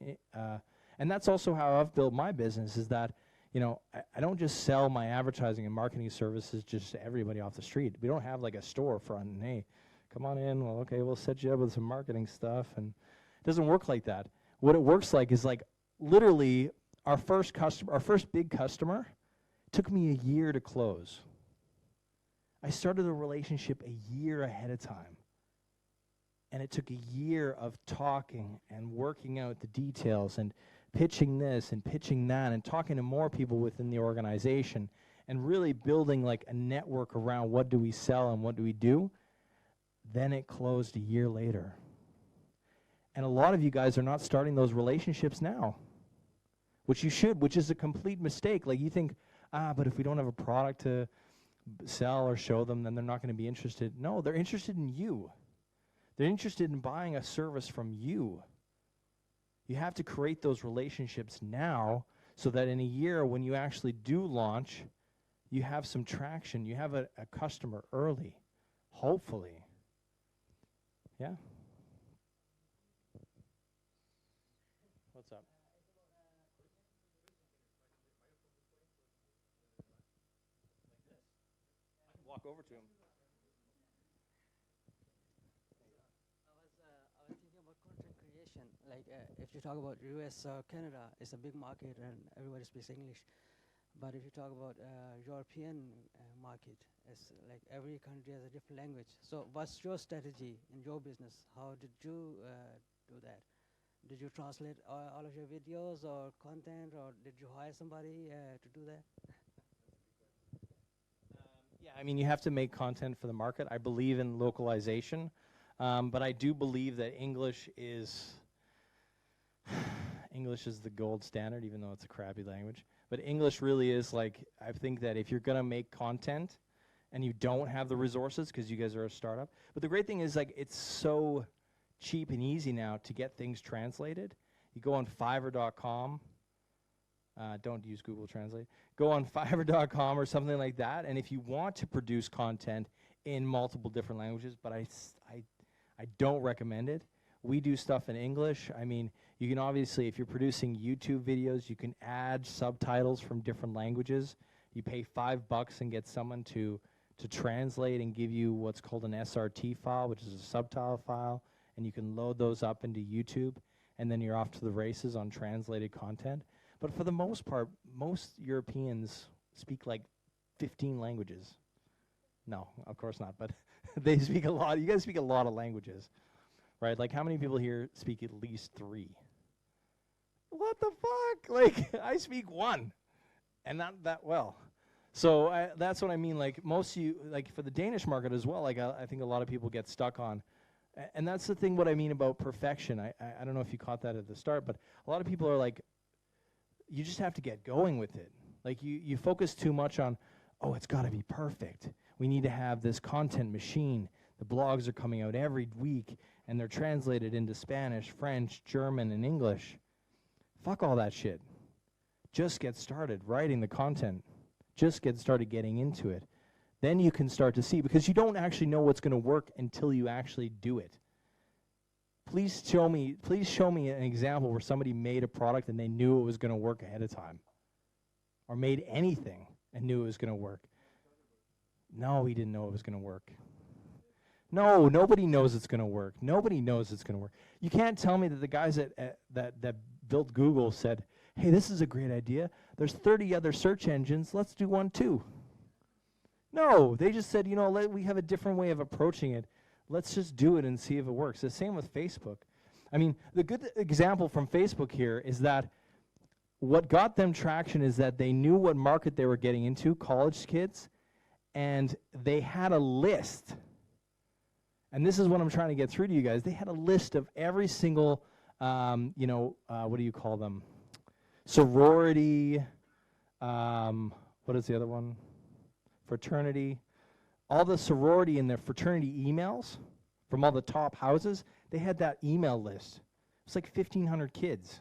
And that's also how I've built my business, is that, I don't just sell my advertising and marketing services just to everybody off the street. We don't have like a storefront and, hey, come on in. Well, okay, we'll set you up with some marketing stuff. And it doesn't work like that. What it works like is like literally our first big customer took me a year to close. I started the relationship a year ahead of time. And it took a year of talking and working out the details and pitching this and pitching that and talking to more people within the organization and really building like a network around what do we sell and what do we do. Then it closed a year later. And a lot of you guys are not starting those relationships now, which you should, which is a complete mistake. Like you think, but if we don't have a product to sell or show them, then they're not going to be interested. No, they're interested in you. They're interested in buying a service from you. You have to create those relationships now so that in a year when you actually do launch, you have some traction. You have a customer early, hopefully. Yeah? What's up? Walk over to him. I was thinking about content creation. Like if you talk about US or Canada, it's a big market and everybody speaks English. But if you talk about European market, it's like every country has a different language. So what's your strategy in your business? How did you do that? Did you translate all of your videos or content, or did you hire somebody to do that? Yeah, I mean, you have to make content for the market. I believe in localization, but I do believe that English is the gold standard, even though it's a crappy language. But English really is like, I think that if you're going to make content and you don't have the resources, because you guys are a startup, but the great thing is like it's so cheap and easy now to get things translated. You go on Fiverr.com. Don't use Google Translate. Go on Fiverr.com or something like that, and if you want to produce content in multiple different languages, but I don't recommend it. We do stuff in English. I mean, you can obviously, if you're producing YouTube videos, you can add subtitles from different languages. You pay $5 and get someone to translate and give you what's called an SRT file, which is a subtitle file, and you can load those up into YouTube, and then you're off to the races on translated content. But for the most part, most Europeans speak like 15 languages. No, of course not, but they speak a lot. You guys speak a lot of languages, right? Like how many people here speak at least 3? What the fuck? Like I speak 1, and not that well. So that's what I mean. Like most of you, like for the Danish market as well, like I think a lot of people get stuck on. And that's the thing what I mean about perfection. I don't know if you caught that at the start, but a lot of people are like, you just have to get going with it. Like you focus too much on, oh, it's got to be perfect. We need to have this content machine. The blogs are coming out every week, and they're translated into Spanish, French, German, and English. Fuck all that shit. Just get started writing the content. Just get started getting into it. Then you can start to see, because you don't actually know what's going to work until you actually do it. Please show me an example where somebody made a product and they knew it was going to work ahead of time. Or made anything and knew it was going to work. No, he didn't know it was going to work. No, nobody knows it's going to work. Nobody knows it's going to work. You can't tell me that the guys that built Google said, hey, this is a great idea. There's 30 other search engines. Let's do one too. No, they just said, we have a different way of approaching it. Let's just do it and see if it works. The same with Facebook. I mean, the good example from Facebook here is that what got them traction is that they knew what market they were getting into, college kids, and they had a list. And this is what I'm trying to get through to you guys. They had a list of every single, what do you call them? Sorority, what is the other one? Fraternity. All the sorority and their fraternity emails from all the top houses, they had that email list. It's like 1,500 kids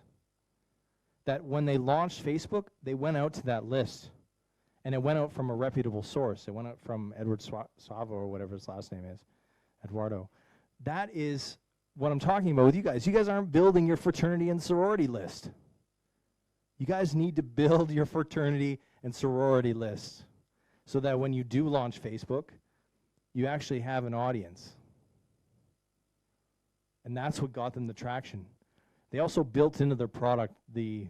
that when they launched Facebook, they went out to that list. And it went out from a reputable source. It went out from Edward Savo or whatever his last name is, Eduardo. That is what I'm talking about with you guys. You guys aren't building your fraternity and sorority list. You guys need to build your fraternity and sorority list so that when you do launch Facebook, you actually have an audience. And that's what got them the traction. They also built into their product the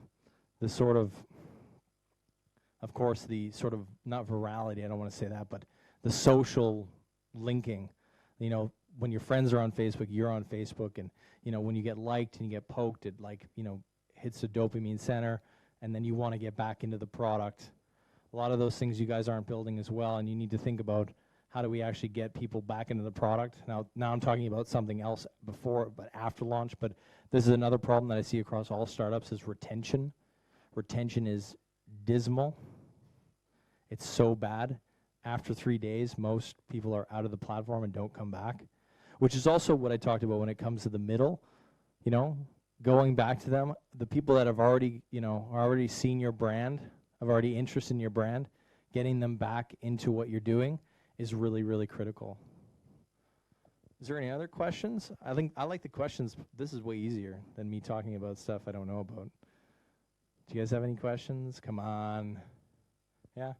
sort of course, the sort of, not virality, I don't want to say that, but the social linking. You know, when your friends are on Facebook, you're on Facebook, and, you know, when you get liked and you get poked, it, like, you know, hits the dopamine center, and then you want to get back into the product. A lot of those things you guys aren't building as well, and you need to think about how do we actually get people back into the product. Now I'm talking about something else before, but after launch, but this is another problem that I see across all startups is retention. Retention is dismal. It's so bad. After 3 days, most people are out of the platform and don't come back, which is also what I talked about when it comes to the middle, you know, going back to them, the people that have already, you know, are already seen your brand, have already interest in your brand, getting them back into what you're doing is really, really critical. Is there any other questions? I like the questions. This is way easier than me talking about stuff I don't know about. Do you guys have any questions? Come on. Yeah?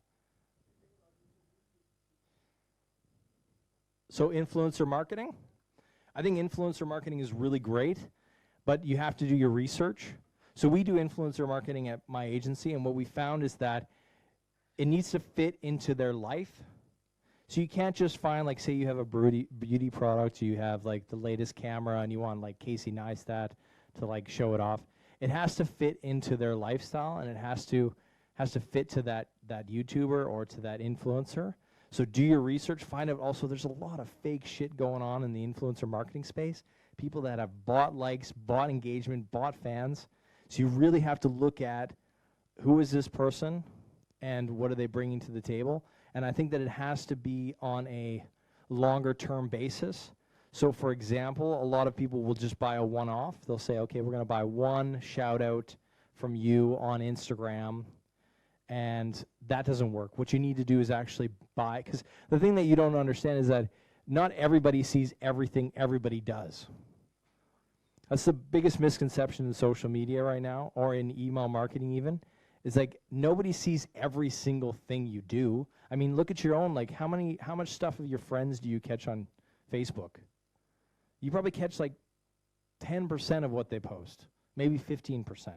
So influencer marketing? I think influencer marketing is really great, but you have to do your research. So we do influencer marketing at my agency, and what we found is that it needs to fit into their life. So you can't just find, like, say you have a beauty product, you have, like, the latest camera, and you want, like, Casey Neistat to, like, show it off. It has to fit into their lifestyle, and it has to fit to that YouTuber or to that influencer. So do your research. Find out also there's a lot of fake shit going on in the influencer marketing space. People that have bought likes, bought engagement, bought fans. So you really have to look at who is this person and what are they bringing to the table. And I think that it has to be on a longer term basis. So for example, a lot of people will just buy a one-off. They'll say, okay, we're going to buy one shout out from you on Instagram. And that doesn't work. What you need to do is actually buy, because the thing that you don't understand is that not everybody sees everything everybody does. That's the biggest misconception in social media right now, or in email marketing even, is like nobody sees every single thing you do. I mean, look at your own, like how much stuff of your friends do you catch on Facebook? You probably catch like 10% of what they post, maybe 15%.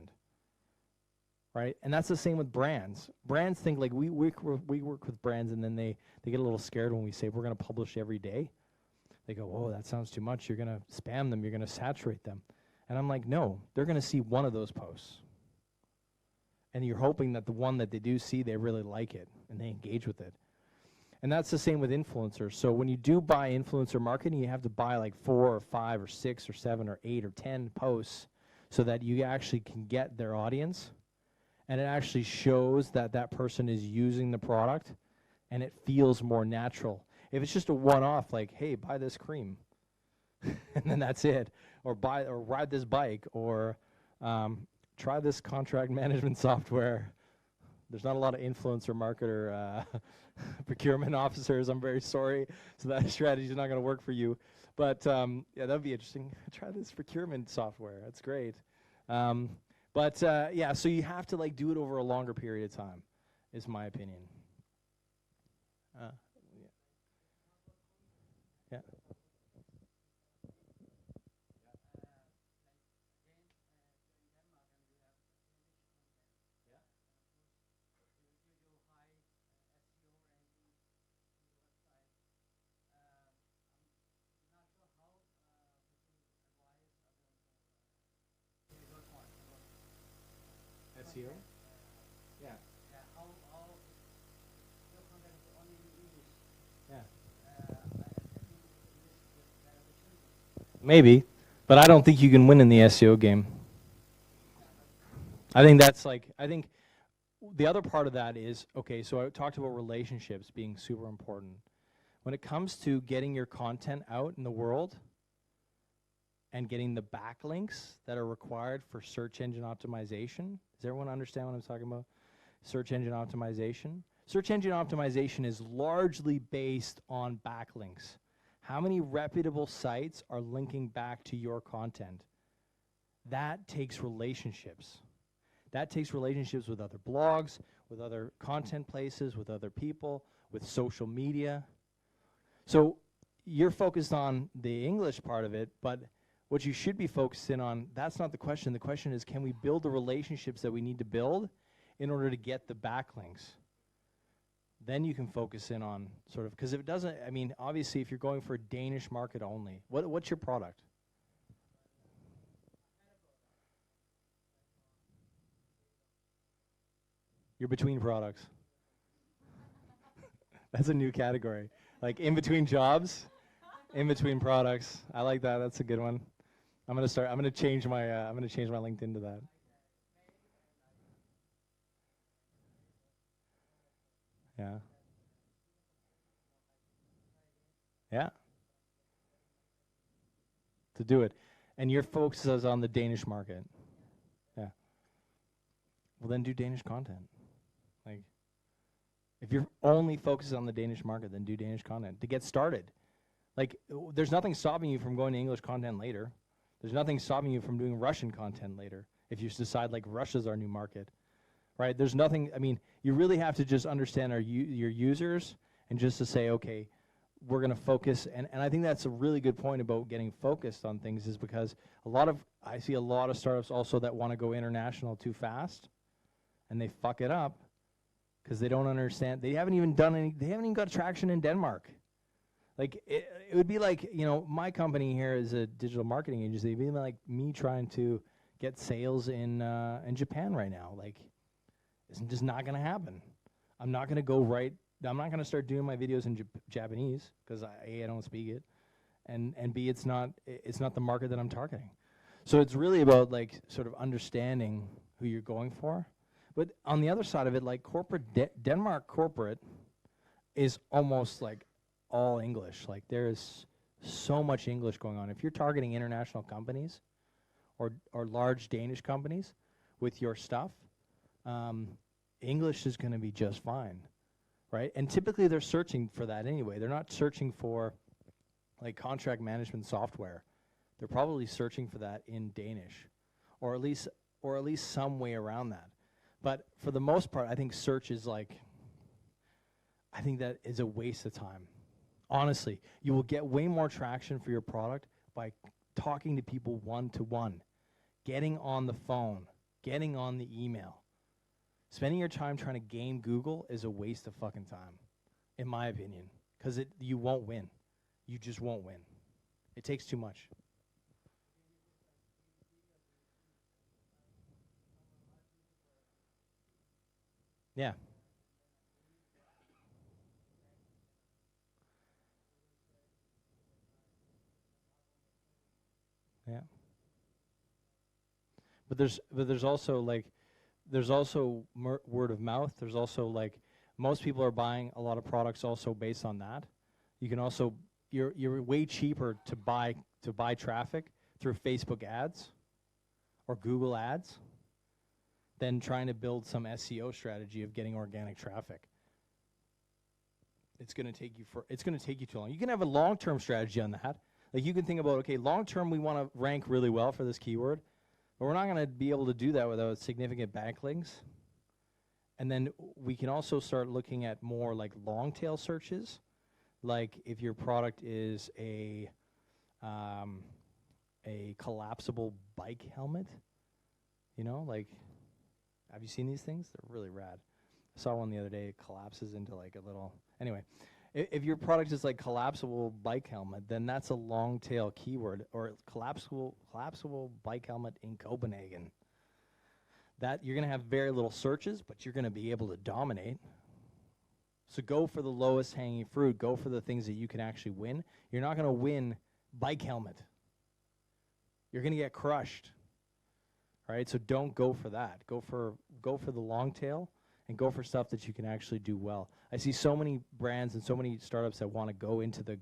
Right? And that's the same with brands. Brands think like we work with brands, and then they get a little scared when we say we're going to publish every day. They go, oh, that sounds too much. You're going to spam them. You're going to saturate them. And I'm like, no, they're going to see one of those posts. And you're hoping that the one that they do see, they really like it and they engage with it. And that's the same with influencers. So when you do buy influencer marketing, you have to buy like 4 or 5 or 6 or 7 or 8 or 10 posts so that you actually can get their audience. And it actually shows that that person is using the product, and it feels more natural. If it's just a one-off, like, hey, buy this cream, and then that's it, or ride this bike, or try this contract management software. There's not a lot of influencer marketer procurement officers. I'm very sorry, so that strategy is not going to work for you. But yeah, that'd be interesting. Try this procurement software. That's great. But yeah, so you have to like do it over a longer period of time, is my opinion. Yeah. SEO? Yeah. Yeah, how your content is only in English. Yeah. I think English is better opportunity. Maybe, but I don't think you can win in the SEO game. I think that's like, I think the other part of that is, okay, so I talked about relationships being super important. When it comes to getting your content out in the world and getting the backlinks that are required for search engine optimization, does everyone understand what I'm talking about? Search engine optimization. Search engine optimization is largely based on backlinks. How many reputable sites are linking back to your content? That takes relationships. That takes relationships with other blogs, with other content places, with other people, with social media. So you're focused on the English part of it, but what you should be focusing on, that's not the question. The question is, can we build the relationships that we need to build in order to get the backlinks? Then you can focus in on sort of, because if it doesn't, I mean, obviously if you're going for a Danish market only, what's your product? You're between products. That's a new category. Like in between jobs, in between products. I like that. That's a good one. I'm gonna change my LinkedIn to that. Yeah. Yeah. To do it. And your focus is on the Danish market. Yeah. Well, then do Danish content. Like, if you're only focused on the Danish market, then do Danish content to get started. Like, there's nothing stopping you from going to English content later. There's nothing stopping you from doing Russian content later if you decide, like, Russia's our new market, right? There's nothing, I mean, you really have to just understand your users and just to say, okay, we're going to focus. And I think that's a really good point about getting focused on things is because I see a lot of startups also that want to go international too fast and they fuck it up because they don't understand. They haven't even got traction in Denmark. Like, it would be like, you know, my company here is a digital marketing agency. It'd be like me trying to get sales in Japan right now. Like, it's just not going to happen. I'm not going to start doing my videos in Japanese because A, I don't speak it, and B, it's not the market that I'm targeting. So it's really about like sort of understanding who you're going for. But on the other side of it, like Denmark corporate is almost like all English. Like there is so much English going on. If you're targeting international companies or large Danish companies with your stuff, English is going to be just fine, right? And typically they're searching for that anyway. They're not searching for like contract management software. They're probably searching for that in Danish, or at least some way around that. But for the most part, I think search is like, I think that is a waste of time. Honestly, you will get way more traction for your product by talking to people one-to-one, getting on the phone, getting on the email. Spending your time trying to game Google is a waste of fucking time, in my opinion, because you won't win. You just won't win. It takes too much. Yeah. Yeah. But there's also like word of mouth. There's also like most people are buying a lot of products also based on that. You can also you're way cheaper to buy traffic through Facebook ads or Google ads than trying to build some SEO strategy of getting organic traffic. It's going to take you too long. You can have a long-term strategy on that. Like you can think about, okay, long-term we want to rank really well for this keyword, but we're not going to be able to do that without significant backlinks. And then we can also start looking at more like long-tail searches, like if your product is a collapsible bike helmet, you know, like, have you seen these things? They're really rad. I saw one the other day. It collapses into like a little. Anyway, if your product is like collapsible bike helmet, then that's a long tail keyword. Or collapsible bike helmet in Copenhagen. that you're going to have very little searches, but you're going to be able to dominate. So go for the lowest hanging fruit. Go for the things that you can actually win. You're not going to win bike helmet. You're going to get crushed. Right? So don't go for that. Go for the long tail and go for stuff that you can actually do well. I see so many brands and so many startups that want to go into the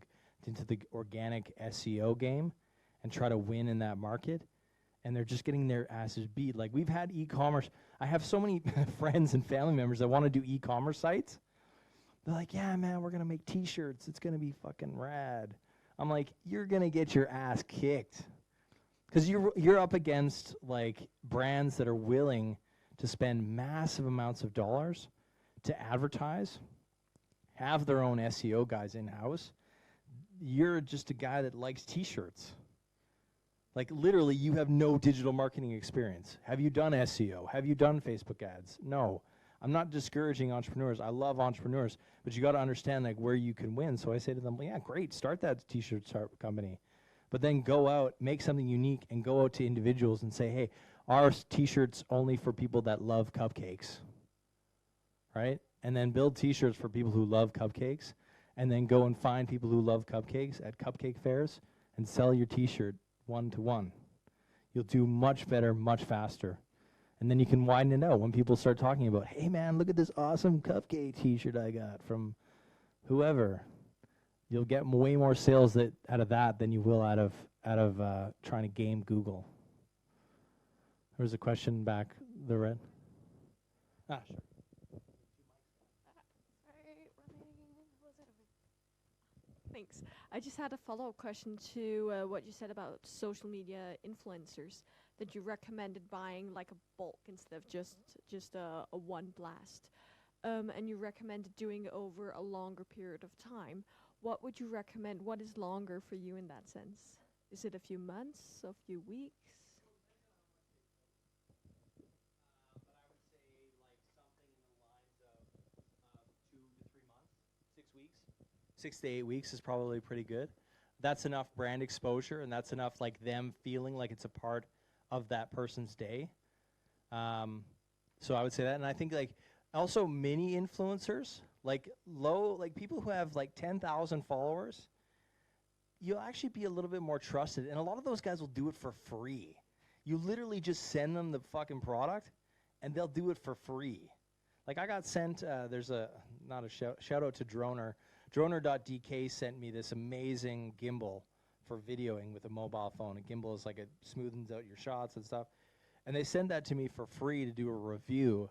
organic SEO game and try to win in that market, and they're just getting their asses beat. Like, we've had e-commerce. I have so many friends and family members that want to do e-commerce sites. They're like, yeah, man, we're going to make T-shirts. It's going to be fucking rad. I'm like, you're going to get your ass kicked. Because you're up against, like, brands that are willing to spend massive amounts of dollars to advertise, have their own SEO guys in-house. You're just a guy that likes T-shirts. Like, literally, you have no digital marketing experience. Have you done SEO? Have you done Facebook ads? No. I'm not discouraging entrepreneurs. I love entrepreneurs, but you got to understand, like, where you can win. So I say to them, well, yeah, great, start that T-shirt company. But then go out, make something unique, and go out to individuals and say, hey, our T-shirts only for people that love cupcakes, right? And then build T-shirts for people who love cupcakes, and then go and find people who love cupcakes at cupcake fairs and sell your T-shirt one-to-one. You'll do much better, much faster. And then you can widen it out when people start talking about, hey, man, look at this awesome cupcake T-shirt I got from whoever. You'll get way more sales out of that than you will out of trying to game Google. There was a question back the red. Ah, sure. Thanks. I just had a follow-up question to what you said about social media influencers, that you recommended buying like a bulk instead of just a one blast, and you recommended doing it over a longer period of time. What would you recommend? What is longer for you in that sense? Is it a few months, a few weeks? But I would say like something in the lines of 2 to 3 months, 6 weeks. 6 to 8 weeks is probably pretty good. That's enough brand exposure, and that's enough like them feeling like it's a part of that person's day. So I would say that, and I think like also mini influencers, like people who have like 10,000 followers, you'll actually be a little bit more trusted, and a lot of those guys will do it for free. You literally just send them the fucking product, and they'll do it for free. Like I got sent, there's not a shout out to Droner. Droner.dk sent me this amazing gimbal for videoing with a mobile phone. A gimbal is like it smoothens out your shots and stuff. And they sent that to me for free to do a review.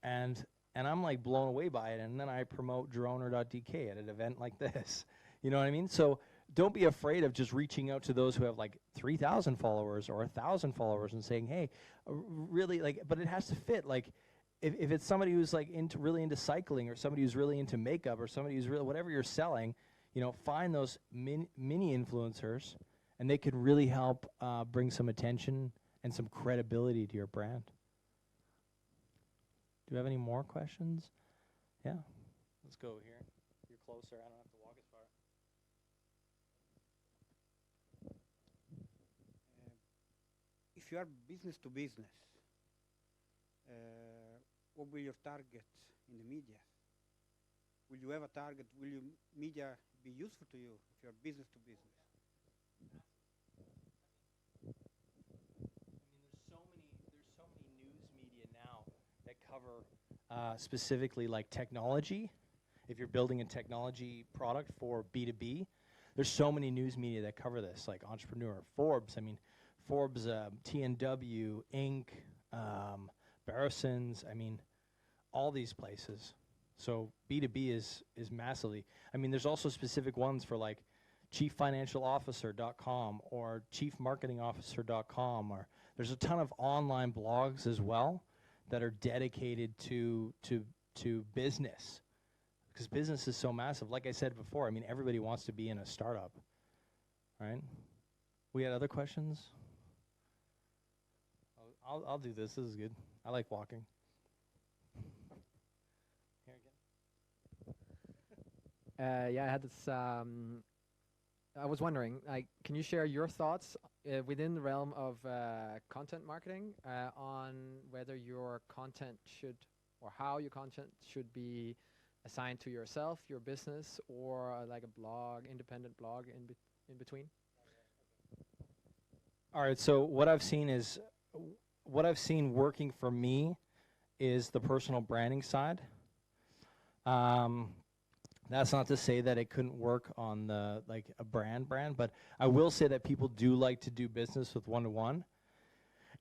And I'm like blown away by it. And then I promote Droner.dk at an event like this. You know what I mean? So don't be afraid of just reaching out to those who have like 3,000 followers or 1,000 followers and saying, hey, really, like, but it has to fit. Like, if it's somebody who's like really into cycling, or somebody who's really into makeup, or somebody who's really, whatever you're selling, you know, find those mini influencers, and they could really help bring some attention and some credibility to your brand. Do you have any more questions? Yeah. Let's go here. You're closer. I don't have to walk as far. If you are business to business, what will your target in the media? Will you have a target? Will your media be useful to you if you are business to business? I mean, there's so many news media now that cover specifically like technology. If you're building a technology product for B2B, there's so many news media that cover this, like Entrepreneur, Forbes. I mean, Forbes, TNW, Inc., Barrisons. I mean, all these places. So B2B is massively. I mean, there's also specific ones for like chieffinancialofficer.com or chiefmarketingofficer.com, or there's a ton of online blogs as well that are dedicated to business, because business is so massive. Like I said before, I mean, everybody wants to be in a startup, right? We had other questions? I'll do this. This is good. I like walking. Yeah, I had this I was wondering, like, can you share your thoughts within the realm of content marketing on whether your content should, or how your content should be assigned to yourself, your business, or like a blog, independent blog in between? All right, so what I've seen working for me is the personal branding side. That's not to say that it couldn't work on the like a brand, but I will say that people do like to do business with one-to-one.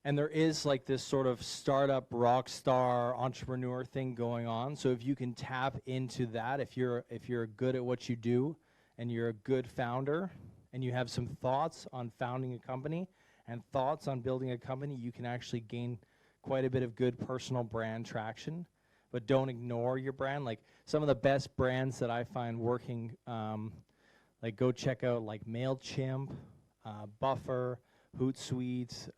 And there is like this sort of startup rock star entrepreneur thing going on. So if you can tap into that, if you're good at what you do and you're a good founder and you have some thoughts on founding a company and thoughts on building a company, you can actually gain quite a bit of good personal brand traction. But don't ignore your brand. Like some of the best brands that I find working, like go check out like MailChimp, Buffer, Hootsuite.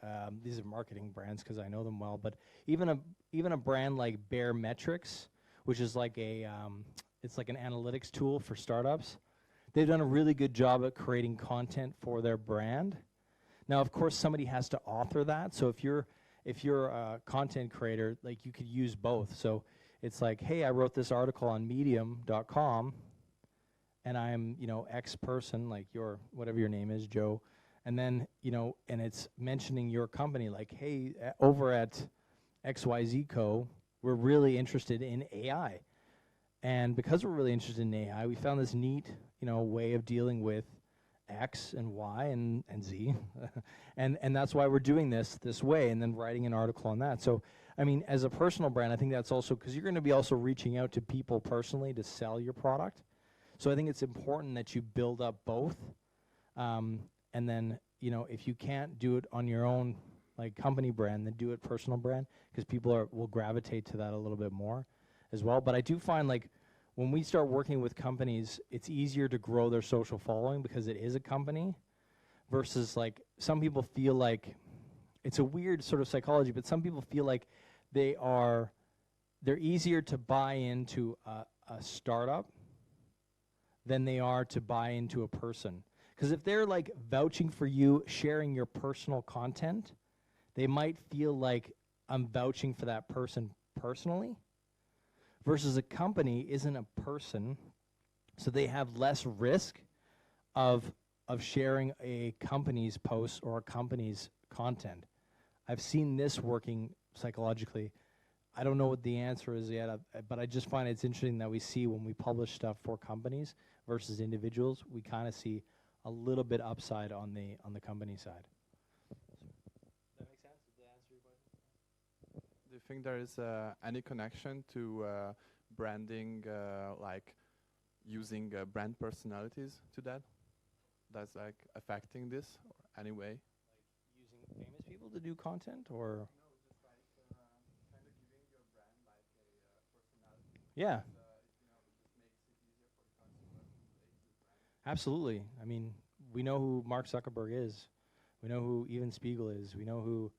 These are marketing brands because I know them well. But even a brand like Baremetrics, which is like it's like an analytics tool for startups. They've done a really good job at creating content for their brand. Now, of course, somebody has to author that. So if you're a content creator, like you could use both. So it's like, hey, I wrote this article on medium.com and I'm, X person, like whatever your name is, Joe. And then, and it's mentioning your company, like, hey, over at XYZ Co., we're really interested in AI. And because we're really interested in AI, we found this neat, way of dealing with X and Y and Z. and that's why we're doing this way and then writing an article on that. So, I mean, as a personal brand, I think that's also, because you're going to be also reaching out to people personally to sell your product. So I think it's important that you build up both. And then, if you can't do it on your own, like company brand, then do it personal brand, because people will gravitate to that a little bit more as well. But I do find like when we start working with companies, it's easier to grow their social following because it is a company versus like some people feel like it's a weird sort of psychology, but some people feel like they're easier to buy into a startup than they are to buy into a person. Because if they're like vouching for you, sharing your personal content, they might feel like I'm vouching for that person personally, versus a company isn't a person, so they have less risk of sharing a company's posts or a company's content. I've seen this working psychologically. I don't know what the answer is yet, but I just find it's interesting that we see when we publish stuff for companies versus individuals, we kind of see a little bit upside on the company side. Does that make sense? Did that answer your question? Do you think there is any connection to branding, like using brand personalities to that? That's like affecting this anyway? Like using famous people to do content, or? No, just like kind of giving your brand like a personality. Yeah. It just makes it easier for the consumer to relate to the brand. Absolutely. I mean, we know who Mark Zuckerberg is. We know who Evan Spiegel is. We know who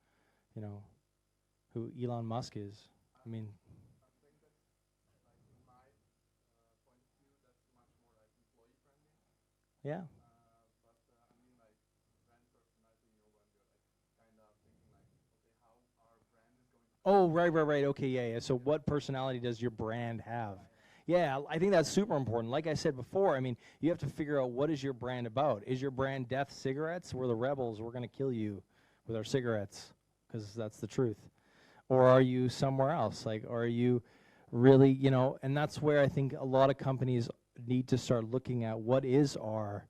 Elon Musk is. I mean, I think that's like in my point of view, that's much more like employee branding. yeah. But I mean, like brand personality, when you're like kind of thinking like, okay, how our brand is going to. Oh, right. Okay, yeah. So what personality does your brand have? Yeah, I think that's super important. Like I said before, I mean, you have to figure out what is your brand about. Is your brand Death Cigarettes? We're the rebels. We're going to kill you with our cigarettes, because that's the truth. Or are you somewhere else? Like, or are you really, and that's where I think a lot of companies need to start looking at what is our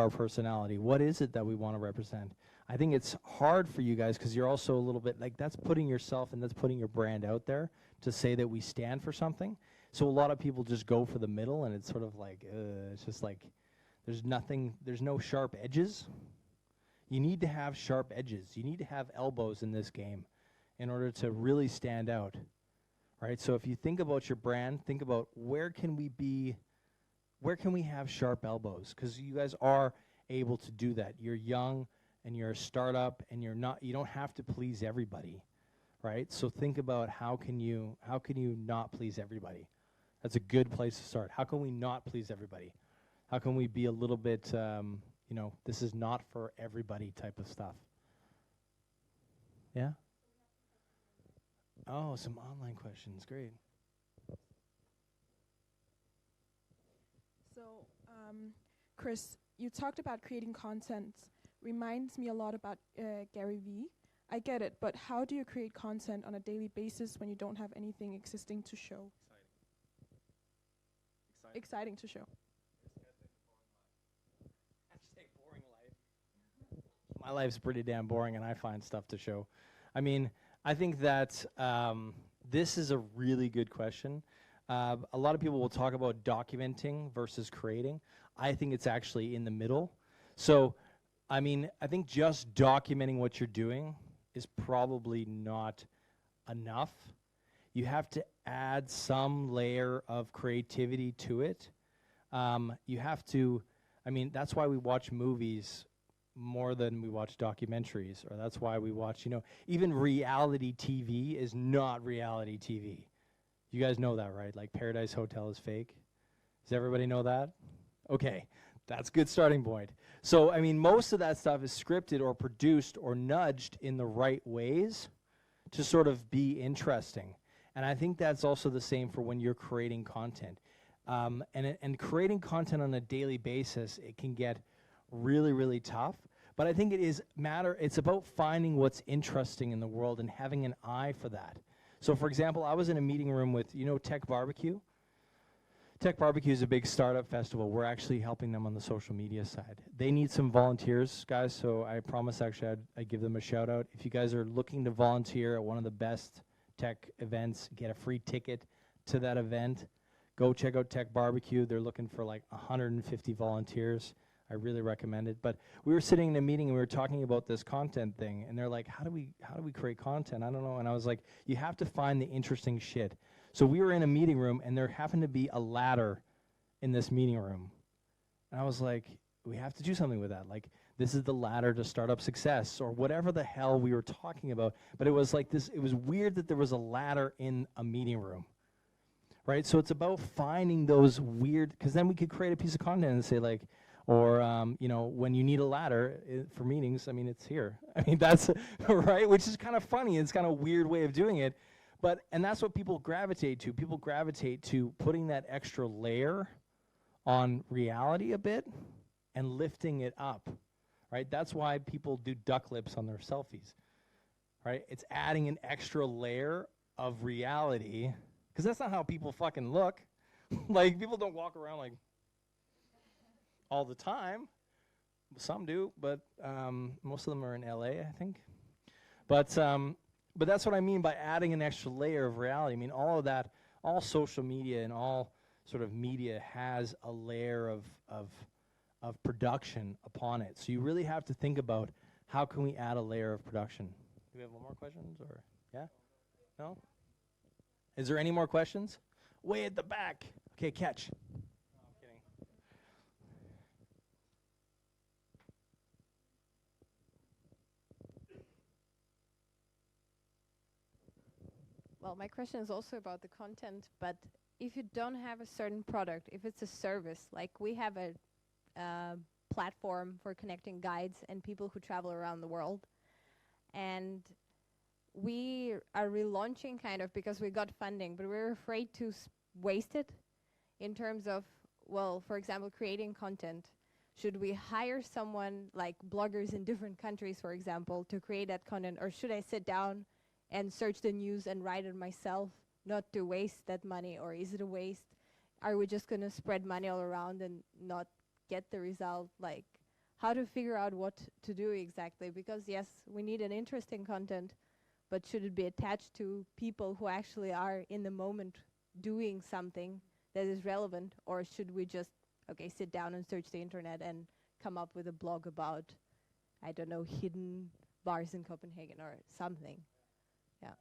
personality? What is it that we want to represent? I think it's hard for you guys because you're also a little bit like, that's putting yourself and that's putting your brand out there to say that we stand for something. So a lot of people just go for the middle, and it's sort of like, it's just like, there's no sharp edges. You need to have sharp edges. You need to have elbows in this game in order to really stand out, right? So if you think about your brand, think about where can we have sharp elbows? Because you guys are able to do that. You're young, and you're a startup, and you don't have to please everybody, right? So think about how can you not please everybody? That's a good place to start. How can we not please everybody? How can we be a little bit, you know, this is not for everybody type of stuff? Yeah? Oh, some online questions. Great. So, Chris, you talked about creating content. Reminds me a lot about Gary Vee. I get it, but how do you create content on a daily basis when you don't have anything existing to show? Exciting to show. My life's pretty damn boring, and I find stuff to show. I mean, I think that this is a really good question. A lot of people will talk about documenting versus creating. I think it's actually in the middle. So, I mean, I think just documenting what you're doing is probably not enough. You have to add some layer of creativity to it. You have to, I mean, that's why we watch movies more than we watch documentaries, or that's why we watch, you know, even reality TV is not reality TV. You guys know that, right? Like Paradise Hotel is fake. Does everybody know that? Okay, that's a good starting point. So, I mean, most of that stuff is scripted or produced or nudged in the right ways to sort of be interesting. And I think that's also the same for when you're creating content. And creating content on a daily basis, it can get really, really tough. But I think it's about finding what's interesting in the world and having an eye for that. So, for example, I was in a meeting room with, you know, Tech Barbecue? Tech Barbecue is a big startup festival. We're actually helping them on the social media side. They need some volunteers, guys, so I promise actually I'd give them a shout out. If you guys are looking to volunteer at one of the best tech events, get a free ticket to that event, go check out Tech Barbecue. They're looking for like 150 volunteers. I really recommend it. But we were sitting in a meeting and we were talking about this content thing, and they're like, how do we create content? I don't know. And I was like, you have to find the interesting shit. So we were in a meeting room, and there happened to be a ladder in this meeting room. And I was like, we have to do something with that. Like, this is the ladder to startup success, or whatever the hell we were talking about. But it was like this, it was weird that there was a ladder in a meeting room, right? So it's about finding those weird, because then we could create a piece of content and say like, or, you know, when you need a ladder for meetings, I mean, it's here. I mean, that's, right? Which is kind of funny. It's kind of a weird way of doing it. But, and that's what people gravitate to. People gravitate to putting that extra layer on reality a bit and lifting it up, right? That's why people do duck lips on their selfies, right? It's adding an extra layer of reality, because that's not how people fucking look. Like, people don't walk around like all the time. Some do, but most of them are in LA, I think. But that's what I mean by adding an extra layer of reality. I mean, all of that, all social media and all sort of media has a layer of production upon it. So you really have to think about, how can we add a layer of production? Do we have one more questions, or yeah? No? Is there any more questions? Way at the back. Okay, catch. No, I'm kidding. Well, my question is also about the content, but if you don't have a certain product, if it's a service, like we have a platform for connecting guides and people who travel around the world, and we are relaunching kind of because we got funding, but we're afraid to waste it in terms of, well, for example, creating content. Should we hire someone like bloggers in different countries, for example, to create that content, or should I sit down and search the news and write it myself, not to waste that money? Or is it a waste? Are we just going to spread money all around and not get the result? Like, how to figure out what to do exactly? Because yes, we need an interesting content, but should it be attached to people who actually are in the moment doing something that is relevant? Or should we just, okay, sit down and search the internet and come up with a blog about, I don't know, hidden bars in Copenhagen or something? Yeah.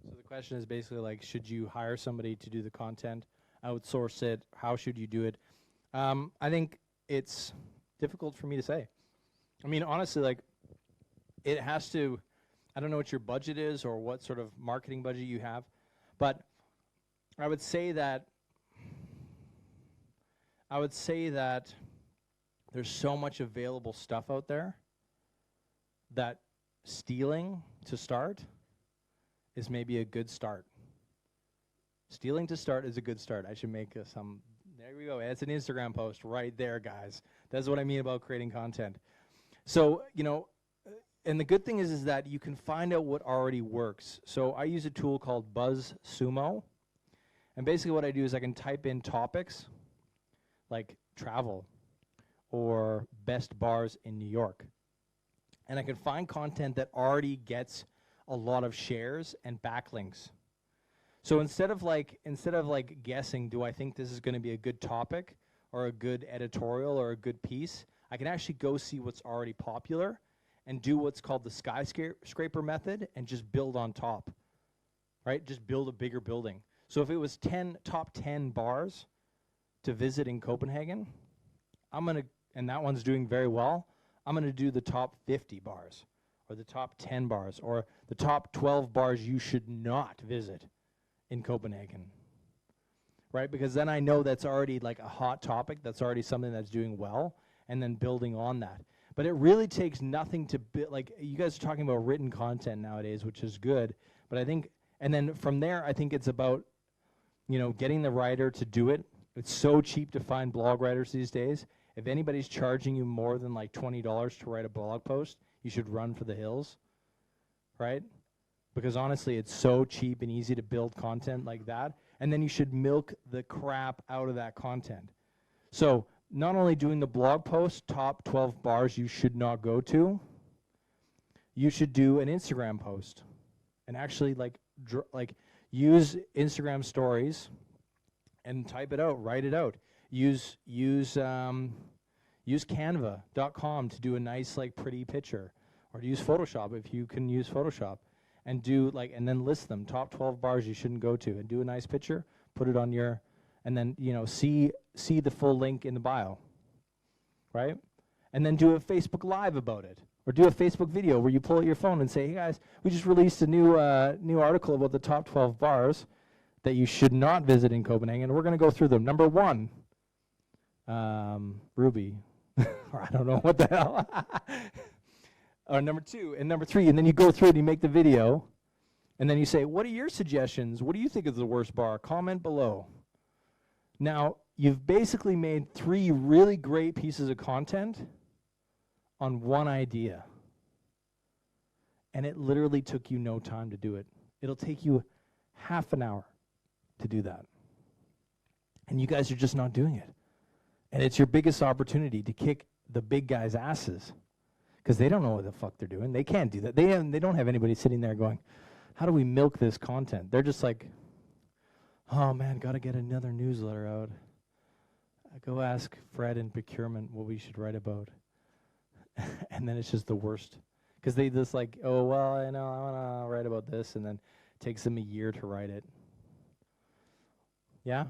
So the question is basically like, should you hire somebody to do the content, outsource it? How should you do it? I think it's difficult for me to say. I mean, honestly, like, it has to, I don't know what your budget is or what sort of marketing budget you have, but I would say that I would say that there's so much available stuff out there that stealing to start is maybe a good start. Stealing to start is a good start. I should make some, there we go. It's an Instagram post right there, guys. That's what I mean about creating content. So, you know, and the good thing is that you can find out what already works. So I use a tool called BuzzSumo. And basically what I do is I can type in topics like travel or best bars in New York. And I can find content that already gets a lot of shares and backlinks. So instead of like guessing, do I think this is going to be a good topic or a good editorial or a good piece, I can actually go see what's already popular and do what's called the skyscraper method and just build on top, right? Just build a bigger building. So if it was top 10 bars to visit in Copenhagen, and that one's doing very well, I'm gonna do the top 50 bars or the top 10 bars or the top 12 bars you should not visit in Copenhagen, right? Because then I know that's already like a hot topic, that's already something that's doing well, and then building on that. But it really takes nothing to build, like you guys are talking about written content nowadays, which is good, but I think, and then from there, I think it's about, you know, getting the writer to do it. It's so cheap to find blog writers these days. If anybody's charging you more than like $20 to write a blog post, you should run for the hills, right? Because honestly, it's so cheap and easy to build content like that. And then you should milk the crap out of that content. So not only doing the blog post, top 12 bars you should not go to, you should do an Instagram post and actually like use Instagram stories and type it out, write it out. Use canva.com to do a nice like pretty picture, or to use Photoshop if you can use Photoshop, and do like, and then list them, top 12 bars you shouldn't go to, and do a nice picture, put it on your, and then, you know, see the full link in the bio, right? And then do a Facebook Live about it, or do a Facebook video where you pull out your phone and say, hey guys, we just released a new article about the top 12 bars that you should not visit in Copenhagen. We're going to go through them. Number 1, Ruby, or I don't know what the hell. Or number 2 and number 3, and then you go through and you make the video, and then you say, what are your suggestions? What do you think is the worst bar? Comment below. Now, you've basically made 3 really great pieces of content on one idea. And it literally took you no time to do it. It'll take you half an hour to do that. And you guys are just not doing it. And it's your biggest opportunity to kick the big guys' asses, because they don't know what the fuck they're doing. They can't do that. They don't have anybody sitting there going, how do we milk this content? They're just like, oh man, got to get another newsletter out. Go ask Fred in procurement what we should write about. And then it's just the worst. Because they just like, oh, well, I know, I want to write about this, and then it takes them a year to write it. Yeah?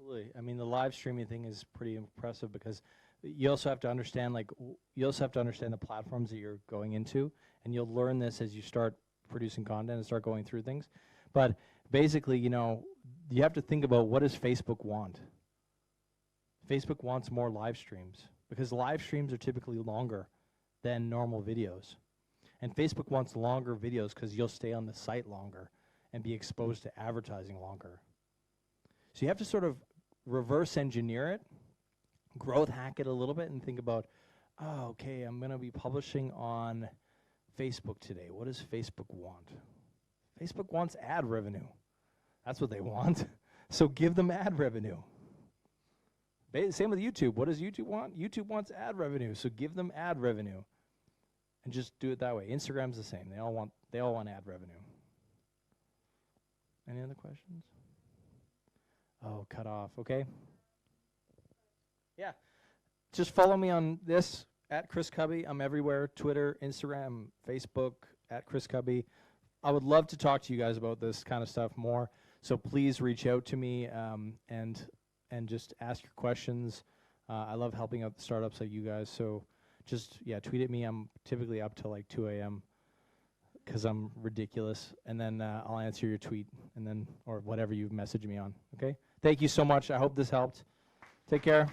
Absolutely. I mean, the live streaming thing is pretty impressive, because you also have to understand, like, you also have to understand the platforms that you're going into, and you'll learn this as you start producing content and start going through things. But basically, you know, you have to think about, what does Facebook want? Facebook wants more live streams, because live streams are typically longer than normal videos. And Facebook wants longer videos because you'll stay on the site longer and be exposed to advertising longer. So you have to sort of reverse engineer it, growth hack it a little bit, and think about, oh, okay, I'm going to be publishing on Facebook today. What does Facebook want? Facebook wants ad revenue. That's what they want. So give them ad revenue. Same with YouTube. What does YouTube want? YouTube wants ad revenue. So give them ad revenue. And just do it that way. Instagram's the same. They all want ad revenue. Any other questions? Oh, cut off. Okay. Yeah. Just follow me on this, at Chris Kubby. I'm everywhere, Twitter, Instagram, Facebook, at Chris Kubby. I would love to talk to you guys about this kind of stuff more. So please reach out to me and just ask your questions. I love helping out the startups like you guys. So just, yeah, tweet at me. I'm typically up till like 2 a.m. because I'm ridiculous. And then I'll answer your tweet and then, or whatever you message me on. Okay? Thank you so much. I hope this helped. Take care.